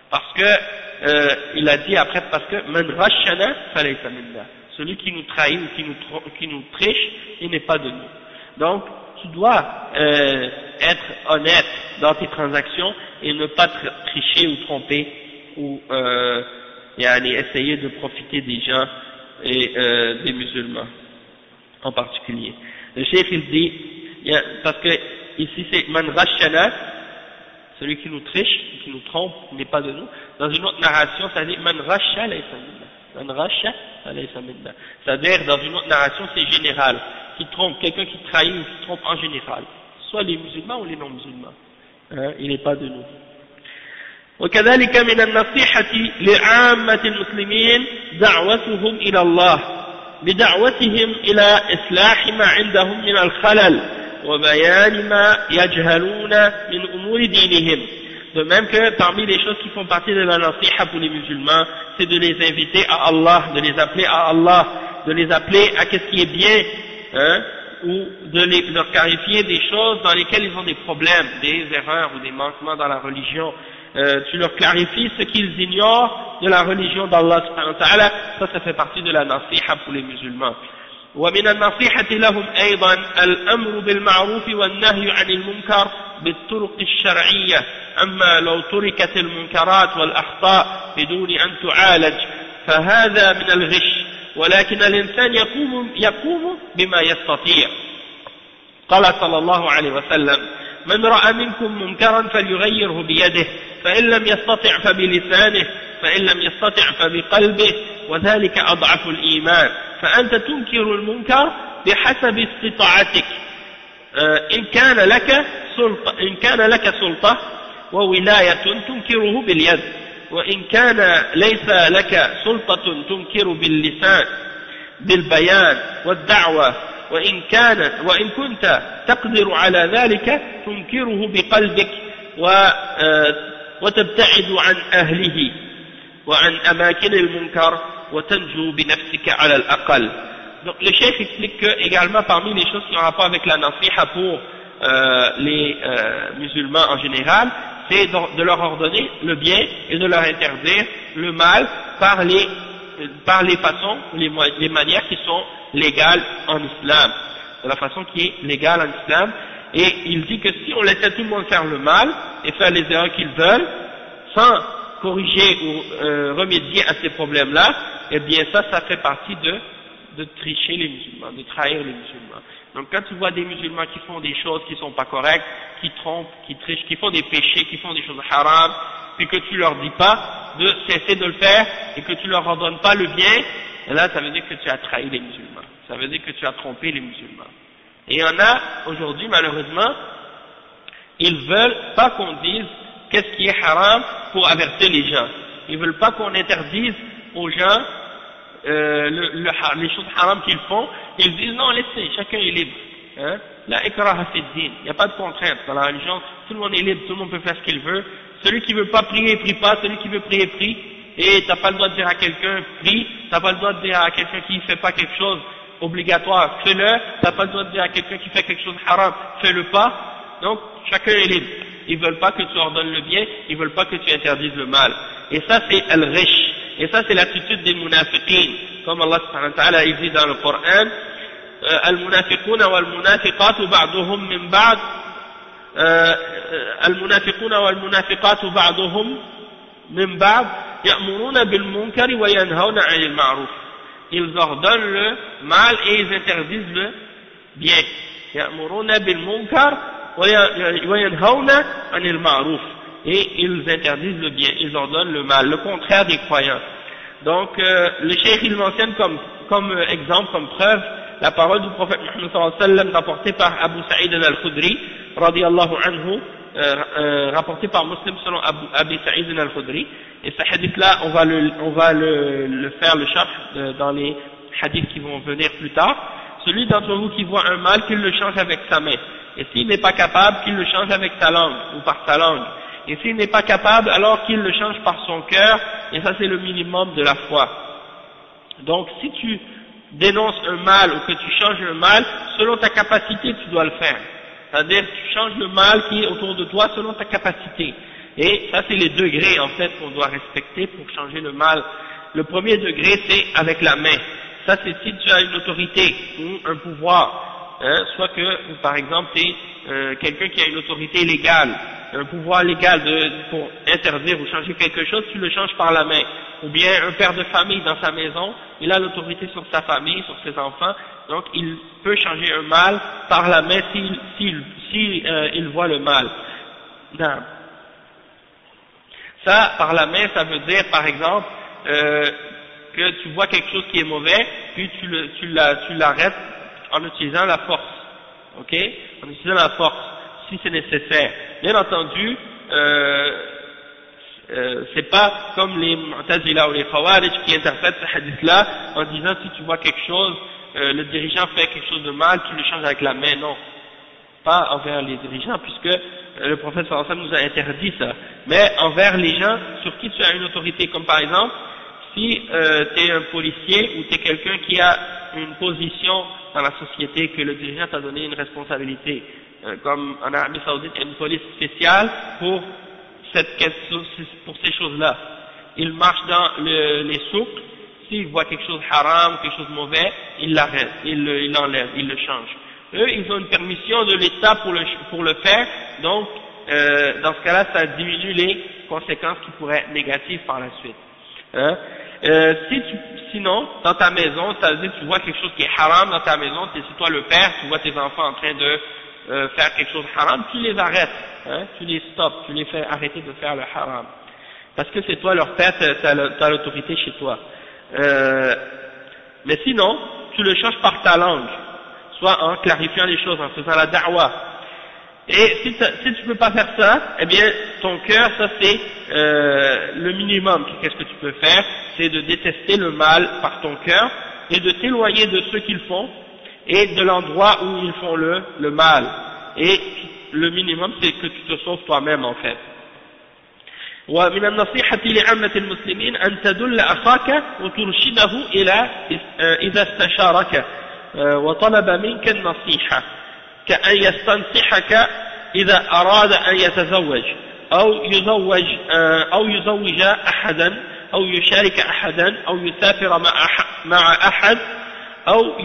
Parce que, il a dit après, parce que, man rashana falaysa minna, celui qui nous trahit ou qui nous triche, il n'est pas de nous. Donc, tu dois être honnête dans tes transactions et ne pas tricher ou tromper ou essayer de profiter des gens et des musulmans en particulier. Le cheikh il dit, parce que ici c'est man rashana, celui qui nous triche, qui nous trompe, n'est pas de nous. Dans une autre narration, ça dit man rasha laysa minna. Man rasha laysa minna. C'est-à-dire dans une autre narration c'est général, qui trompe, quelqu'un qui trahit ou qui trompe en général, soit les musulmans ou les non-musulmans, il n'est pas de nous. وكذلك من النصيحة لعامة المسلمين دعوتهم إلى الله بدعوتهم إلى إصلاح ما عندهم من الخلل وبيان ما يجهلون من أمور دينهم. De même que parmi les choses qui font partie de la nasiha pour les musulmans, c'est de les inviter à Allah, de les appeler à Allah, de les appeler à qu'est-ce qui est bien, ou de leur clarifier des choses dans lesquelles ils ont des problèmes, des erreurs ou des manquements dans la religion. Tu leur clarifies ce qu'ils ignorent de la religion d'Allah subhanahu wa ta'ala, ça fait partie de la nasiha pour les musulmans. ومن النصيحة لهم أيضا الأمر بالمعروف والنهي عن المنكر بالطرق الشرعية، أما لو تركت المنكرات والأخطاء بدون أن تعالج فهذا من الغش، ولكن الإنسان يقوم بما يستطيع. قال صلى الله عليه وسلم من رأى منكم منكرا فليغيره بيده فإن لم يستطع فبلسانه فإن لم يستطع فبقلبه وذلك أضعف الإيمان. فأنت تنكر المنكر بحسب استطاعتك، إن كان لك سلطة وولاية تنكره باليد، وإن كان ليس لك سلطة تنكر باللسان بالبيان والدعوة، وإن كنت تقدر على ذلك تنكره بقلبك وتبتعد عن أهله وعن أماكن المنكر وتنجو بنفسك على الأقل. Donc le chef explique que également parmi les choses qui ont rapport avec la nasiha pour les musulmans en général, c'est de leur ordonner le bien et de leur interdire le mal par les façons, les manières qui sont légales en islam, de la façon qui est légale en islam. Et il dit que si on laissait tout le monde faire le mal et faire les erreurs qu'ils veulent, sans corriger ou remédier à ces problèmes-là, eh bien ça fait partie de tricher les musulmans, de trahir les musulmans. Donc quand tu vois des musulmans qui font des choses qui sont pas correctes, qui trompent, qui trichent, qui font des péchés, qui font des choses haram, puis que tu leur dis pas de cesser de le faire et que tu leur ordonnes pas le bien, et là ça veut dire que tu as trahi les musulmans, ça veut dire que tu as trompé les musulmans. Et il y en a aujourd'hui malheureusement, ils veulent pas qu'on dise qu'est-ce qui est haram pour avertir les gens. Ils veulent pas qu'on interdise aux gens les choses haram qu'ils font. Ils disent non, laissez, chacun est libre. Hein? La ikraha fi din, il n'y a pas de contrainte. Dans la religion, tout le monde est libre, tout le monde peut faire ce qu'il veut. Celui qui veut pas prier, prie pas. Celui qui veut prier, prie. Et t'as pas le droit de dire à quelqu'un, prie. T'as pas le droit de dire à quelqu'un qui fait pas quelque chose obligatoire, fais-le. T'as pas le droit de dire à quelqu'un qui fait quelque chose haram, fais-le pas. Donc, chacun est libre. Ils veulent pas que tu ordonnes le bien, ils veulent pas que tu interdises le mal. Et ça, c'est al-ghish. Et ça, c'est l'attitude des munafiqin. Comme Allah subhanahu wa ta'ala dit dans le Coran, المنافقون والمنافقات بعضهم من بعض المنافقون والمنافقات بعضهم من بعض يأمرون بالمنكر وينهون عن المعروف. Ils ordonnent le mal et ils interdisent le bien. يأمرون بالمنكر وينهون عن المعروف. Et ils interdisent le bien, ils ordonnent le mal, le contraire des croyants. Donc, le cheikh il mentionne comme exemple, comme preuve, la parole du prophète Muhammad sallallahu alayhi wa sallam rapportée par Abu Sa'id al-Khudri, radiyallahu anhu, rapportée par Muslim selon Abu Sa'id al-Khudri. Et ce hadith-là, on va le faire le sharh dans les hadiths qui vont venir plus tard. Celui d'entre vous qui voit un mal, qu'il le change avec sa main. Et s'il n'est pas capable, qu'il le change avec sa langue, ou par sa langue. Et s'il n'est pas capable, alors qu'il le change par son cœur, et ça c'est le minimum de la foi. Donc si tu dénonces un mal ou que tu changes un mal, selon ta capacité tu dois le faire. C'est-à-dire tu changes le mal qui est autour de toi selon ta capacité. Et ça c'est les degrés en fait qu'on doit respecter pour changer le mal. Le premier degré c'est avec la main. Ça c'est si tu as une autorité ou un pouvoir, hein, soit que par exemple tu es quelqu'un qui a une autorité légale, un pouvoir légal pour interdire ou changer quelque chose, tu le changes par la main. Ou bien un père de famille dans sa maison, il a l'autorité sur sa famille, sur ses enfants, donc il peut changer un mal par la main s'il voit le mal. Non. Ça, par la main, ça veut dire par exemple que tu vois quelque chose qui est mauvais, puis tu l'arrêtes en utilisant la force. Ok? En utilisant la force, si c'est nécessaire. Bien entendu, c'est pas comme les Mu'tazila ou les Khawarij qui interprètent ce hadith-là en disant si tu vois quelque chose, le dirigeant fait quelque chose de mal, tu le changes avec la main. Non, pas envers les dirigeants, puisque le prophète sallallahu alayhi wa sallam nous a interdit ça. Mais envers les gens sur qui tu as une autorité, comme par exemple, si tu es un policier ou tu es quelqu'un qui a une position dans la société, que le dirigeant t'a donné une responsabilité. Comme en Arabie Saoudite, il y a une police spéciale pour ces choses-là. Il marche dans les souks, s'il voit quelque chose haram, quelque chose de mauvais, il l'arrête, il l'enlève, il le change. Eux, ils ont une permission de l'État pour le faire, donc dans ce cas-là, ça diminue les conséquences qui pourraient être négatives par la suite. Hein? Sinon, dans ta maison, c'est-à-dire tu vois quelque chose qui est haram dans ta maison, c'est toi le père, tu vois tes enfants en train de faire quelque chose de haram, tu les arrêtes, hein, tu les stops, tu les fais arrêter de faire le haram. Parce que c'est toi leur père, tu as l'autorité chez toi. Mais sinon, tu le changes par ta langue, soit en clarifiant les choses, en faisant la da'wa. Et si tu peux pas faire ça, eh bien, ton cœur, ça c'est le minimum. Qu'est-ce que tu peux faire? C'est de détester le mal par ton cœur et de t'éloigner de ceux qui le font et de l'endroit où ils font le mal. Et le minimum, c'est que tu te sauves toi-même, en fait. ومن النصيحة لعامة المسلمين أن تدل أخاك وترشده إلى إذا استشارك وطلب منك النصيحة كأن يستنصحك إذا أراد أن يتزوج أو يزوج أحدا أو يشارك أحدا أو يسافر مع أحد أو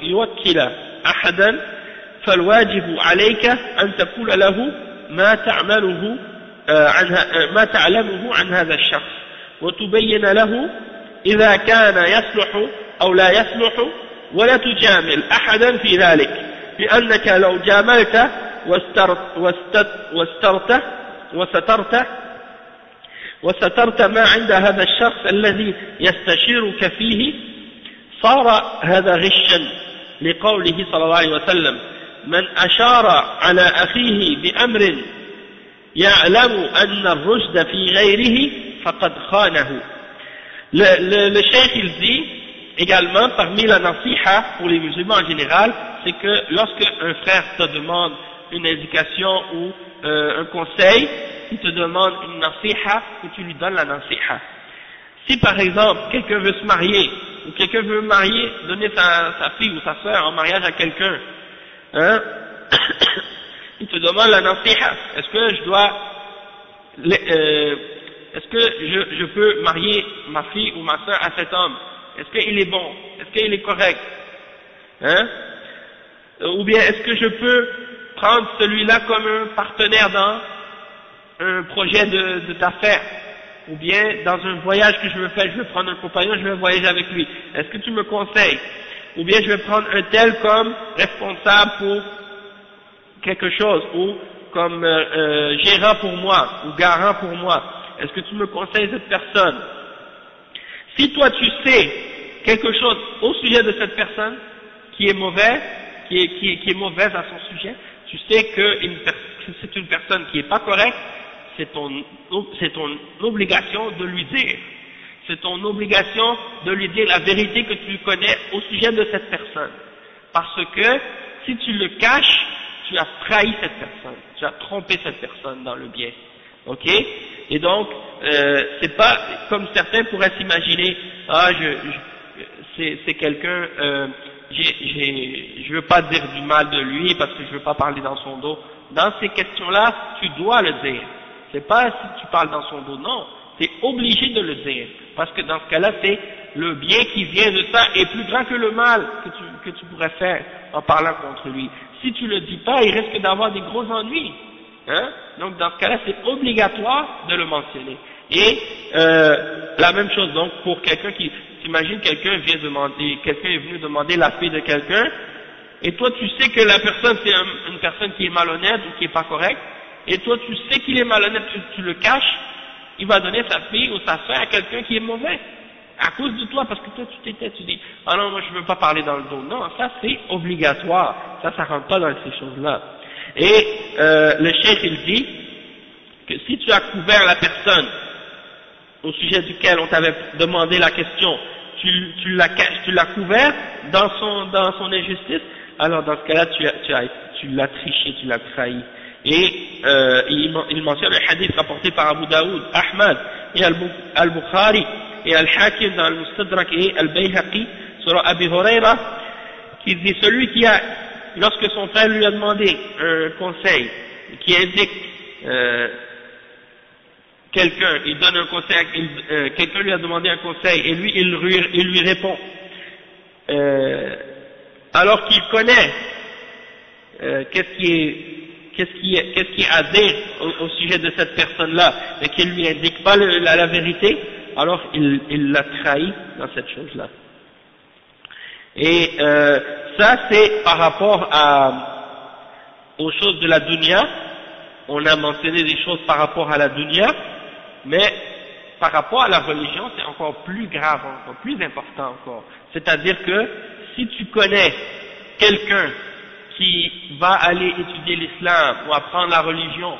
يوكل أحدا فالواجب عليك أن تقول له ما تعلمه عن هذا الشخص وتبين له إذا كان يصلح أو لا يصلح ولا تجامل أحدا في ذلك لأنك لو جاملت وسترت ما عند هذا الشخص الذي يستشيرك فيه صار هذا غشا لقوله صلى الله عليه وسلم من أشار على أخيه بأمر يعلم أن الرشد في غيره فقد خانه. Le cheikh il dit également, parmi la nasiha pour les musulmans en général, c'est que lorsque un frère te demande une indication ou un conseil, il te demande une nasiha, que tu lui donnes la nasiha. Si par exemple, quelqu'un veut se marier, ou quelqu'un veut marier, donner sa fille ou sa sœur en mariage à quelqu'un, hein, il te demande la nasiha. Est-ce que je dois, est-ce que je peux marier ma fille ou ma sœur à cet homme? Est-ce qu'il est bon? Est-ce qu'il est correct? Hein? Ou bien est-ce que je peux prendre celui-là comme un partenaire dans un projet d'affaires? Ou bien dans un voyage que je veux faire, je vais prendre un compagnon, je vais voyager avec lui. Est-ce que tu me conseilles? Ou bien je vais prendre un tel comme responsable pour quelque chose, ou comme gérant pour moi, ou garant pour moi. Est-ce que tu me conseilles cette personne? Si toi tu sais quelque chose au sujet de cette personne qui est mauvais, qui est mauvaise à son sujet, tu sais que c'est une personne qui est pas correcte, c'est ton obligation de lui dire. C'est ton obligation de lui dire la vérité que tu connais au sujet de cette personne. Parce que si tu le caches, tu as trahi cette personne, tu as trompé cette personne dans le bien. Ok? Et donc, c'est pas comme certains pourraient s'imaginer, c'est quelqu'un, je veux pas dire du mal de lui parce que je veux pas parler dans son dos. Dans ces questions-là, tu dois le dire. C'est pas si tu parles dans son dos, non. Tu es obligé de le dire. Parce que dans ce cas-là, c'est le bien qui vient de ça est plus grand que le mal que tu pourrais faire en parlant contre lui. Si tu le dis pas, il risque d'avoir des gros ennuis. Hein? Donc dans ce cas-là, c'est obligatoire de le mentionner. Et la même chose donc pour quelqu'un qui, t'imagines quelqu'un est venu demander la fille de quelqu'un, et toi tu sais que la personne c'est une personne qui est malhonnête ou qui est pas correcte, et toi tu sais qu'il est malhonnête, tu le caches, il va donner sa fille ou sa soeur à quelqu'un qui est mauvais, à cause de toi, parce que toi tu dis, ah non, moi je veux pas parler dans le dos. Non, ça c'est obligatoire, ça rentre pas dans ces choses-là. Et le cheikh il dit que si tu as couvert la personne au sujet duquel on t'avait demandé la question, tu l'as couvert dans son injustice, alors dans ce cas-là tu l'as triché, tu l'as trahi. Et il mentionne un hadith rapporté par Abu Daoud, Ahmad et Al-Bukhari et Al-Hakim dans Al-Mustadrak et Al-Bayhaqi sur Abi Huraira, qui dit celui qui a, lorsque son frère lui a demandé un conseil, qui indique quelqu'un, il donne un conseil, quelqu'un lui a demandé un conseil et lui il lui répond, alors qu'il connaît qu'est-ce qui est à dire au sujet de cette personne-là, mais qu'il lui indique pas la vérité, alors il l'a trahi dans cette chose-là. Et ça c'est par rapport aux choses de la dunya. On a mentionné des choses par rapport à la dunya, mais par rapport à la religion c'est encore plus grave, encore plus important encore. C'est-à-dire que si tu connais quelqu'un qui va aller étudier l'islam ou apprendre la religion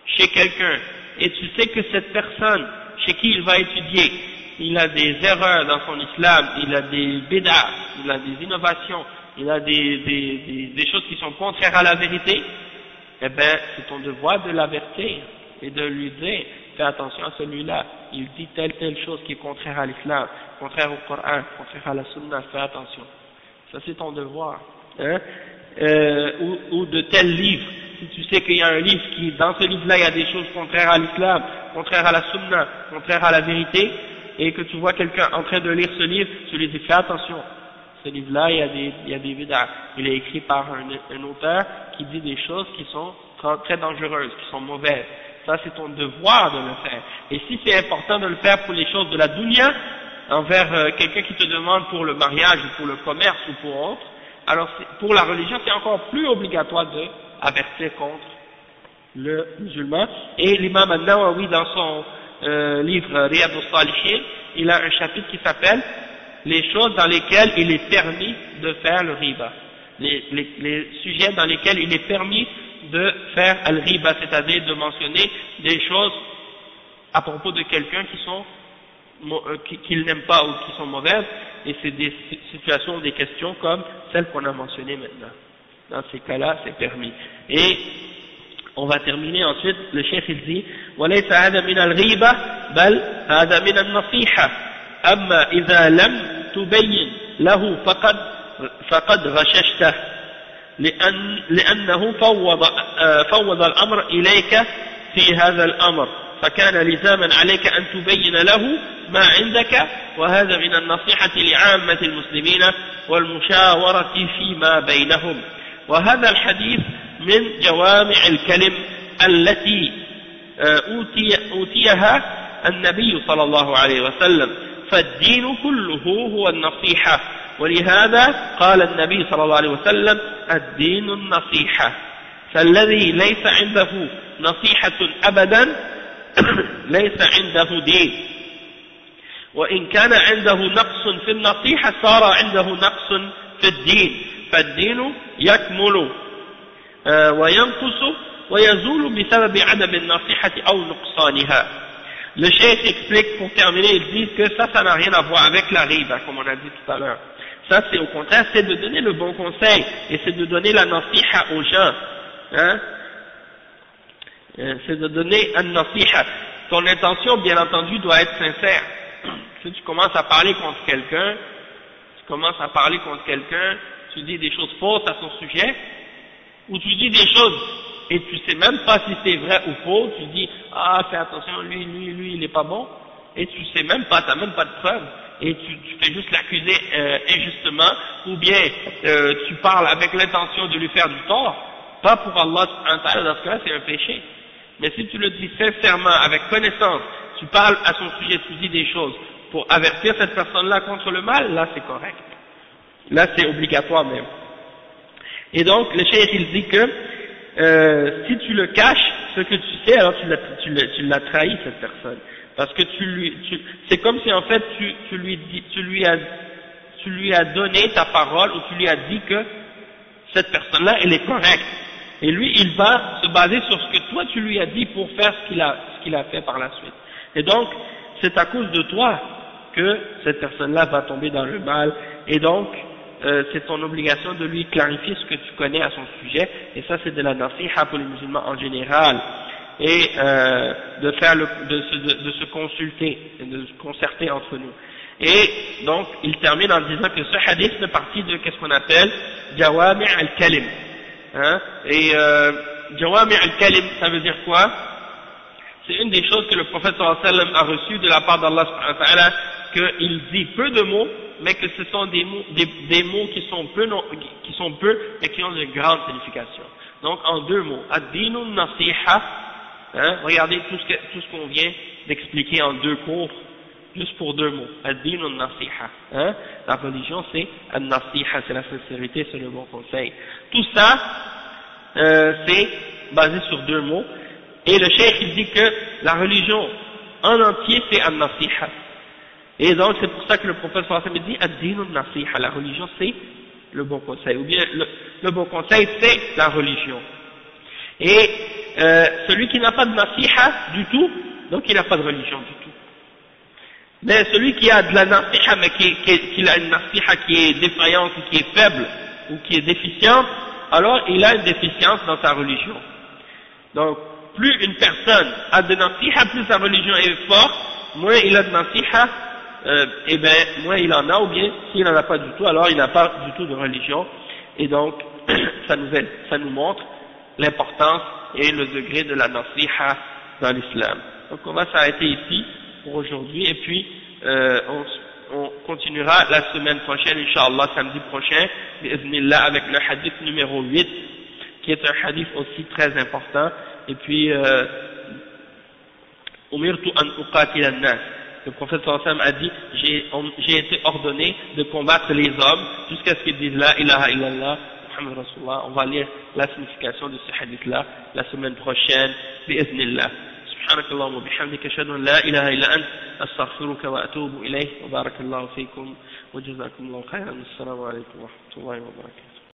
chez quelqu'un, et tu sais que cette personne chez qui il va étudier, il a des erreurs dans son islam, il a des bid'ah, il a des innovations, il a des choses qui sont contraires à la vérité, eh bien c'est ton devoir de l'avertir et de lui dire, fais attention à celui-là, il dit telle chose qui est contraire à l'islam, contraire au Coran, contraire à la sunna, fais attention. Ça c'est ton devoir. Hein? Ou de tel livre, si tu sais qu'il y a un livre qui, dans ce livre-là, il y a des choses contraires à l'islam, contraires à la sunna, contraires à la vérité, et que tu vois quelqu'un en train de lire ce livre, tu lui dis fais attention, ce livre-là, il y a des bid'ah. Il est écrit par un auteur qui dit des choses qui sont très dangereuses, qui sont mauvaises. Ça, c'est ton devoir de le faire. Et si c'est important de le faire pour les choses de la dunya, envers quelqu'un qui te demande pour le mariage ou pour le commerce ou pour autre, alors pour la religion, c'est encore plus obligatoire d'avertir contre le musulman. Et l'imam An-Nawawi, dans son livre Riyad al-Salihin, il a un chapitre qui s'appelle les choses dans lesquelles il est permis de faire le riba, les sujets dans lesquels il est permis de faire al-riba, c'est-à-dire de mentionner des choses à propos de quelqu'un qui sont qu'il n'aime pas ou qui sont mauvaises, et c'est des situations, des questions comme celles qu'on a mentionnées maintenant. Dans ces cas-là, c'est permis. Et on va terminer ensuite, le cheikh il dit وَلَيْسَ هَذَا مِنَ الْغِيبَةِ بَلْ هَذَا مِنَ النَّصِيحَةِ أَمَّا إِذَا لَمْ تُبَيِّنْ لَهُ فقد غششته لأنه فوض الأمر إليك في هذا الأمر فكان لزاما عليك أن تبين له ما عندك وهذا من النصيحة لعامة المسلمين والمشاورة فيما بينهم. وهذا الحديث من جوامع الكلم التي أوتيها النبي صلى الله عليه وسلم، فالدين كله هو النصيحة، ولهذا قال النبي صلى الله عليه وسلم الدين النصيحة، فالذي ليس عنده نصيحة أبدا ليس عنده دين، وإن كان عنده نقص في النصيحة صار عنده نقص في الدين، فالدين يكمل وينقص ويزول بسبب عدم النصيحة أو نقصانها. Le cheikh explique pour terminer, il dit que ça n'a rien à voir avec la riba, comme on a dit tout à l'heure. Ça c'est au contraire, c'est de donner le bon conseil, et c'est de donner la nasiha aux gens, hein? C'est de donner un nasiha. Ton intention, bien entendu, doit être sincère. Si tu commences à parler contre quelqu'un, tu dis des choses fausses à son sujet, ou tu dis des choses et tu sais même pas si c'est vrai ou faux, tu dis ah fais attention, lui il est pas bon, et tu sais même pas, t'as même pas de preuve, et tu fais juste l'accuser injustement, ou bien tu parles avec l'intention de lui faire du tort, pas pour Allah, dans ce cas-là c'est un péché. Mais si tu le dis sincèrement, avec connaissance, tu parles à son sujet, tu dis des choses pour avertir cette personne-là contre le mal, là c'est correct. Là c'est obligatoire même. Et donc le cheikh il dit que si tu le caches, ce que tu sais, alors tu l'as trahi cette personne. Parce que c'est comme si en fait tu lui as donné ta parole, ou tu lui as dit que cette personne-là elle est correcte. Et lui il va se baser sur ce que toi tu lui as dit pour faire ce qu'il a fait par la suite. Et donc c'est à cause de toi que cette personne-là va tomber dans le mal, et donc c'est ton obligation de lui clarifier ce que tu connais à son sujet, et ça c'est de la nasiha pour les musulmans en général, et de se consulter, et de se concerter entre nous. Et donc il termine en disant que ce hadith fait partie de qu'est-ce qu'on appelle Jawami' al-Kalim, hein? Et Jawami' al-Kalim, ça veut dire quoi? C'est une des choses que le prophète sallallahu alayhi wa sallam a reçues de la part d'Allah subhanahu wa ta'ala, qu'il dit peu de mots, mais que ce sont des mots qui sont peu, mais qui ont de grandes significations. Donc en deux mots, ad-dinu nasiha, hein, regardez tout ce qu'on vient d'expliquer en deux cours, juste pour deux mots, ad-dinu nasiha, hein, la religion c'est ad-nasiha, c'est la sincérité, c'est le bon conseil. Tout ça, c'est basé sur deux mots, et le cheikh il dit que la religion en entier c'est ad-nasiha. Et donc c'est pour ça que le prophète sallallahu alayhi wa sallam dit ad-dinu nasiha, la religion c'est le bon conseil, ou bien le bon conseil c'est la religion. Et celui qui n'a pas de nasiha du tout, donc il n'a pas de religion du tout. Mais celui qui a de la nasiha, mais qui a une nasiha qui est défaillante, ou qui est faible, ou qui est déficiente, alors il a une déficience dans sa religion. Donc plus une personne a de nasiha, plus sa religion est forte, moins il a de nasiha, et bien moins il en a, ou bien s'il n'en a pas du tout, alors il n'a pas du tout de religion. Et donc ça nous montre l'importance et le degré de la nasiha dans l'islam. Donc on va s'arrêter ici pour aujourd'hui, et puis on continuera la semaine prochaine, Inch'Allah, samedi prochain, bi'idhnillah, avec le hadith numéro 8, qui est un hadith aussi très important. Et puis umirtu an uqatila an-nas, le prophète sallallahu alayhi wa sallam a dit j'ai été ordonné de combattre les hommes jusqu'à ce qu'ils disent la ilaha illallah Muhammad Rasulullah. On va lire la signification de ce hadith là la semaine prochaine bi'idhnillah. سبحانك اللهم وبحمدك أشهد أن لا إله إلا أنت أستغفرك وأتوب إليك وبارك الله فيكم وجزاكم الله خيرا. السلام عليكم ورحمة الله وبركاته.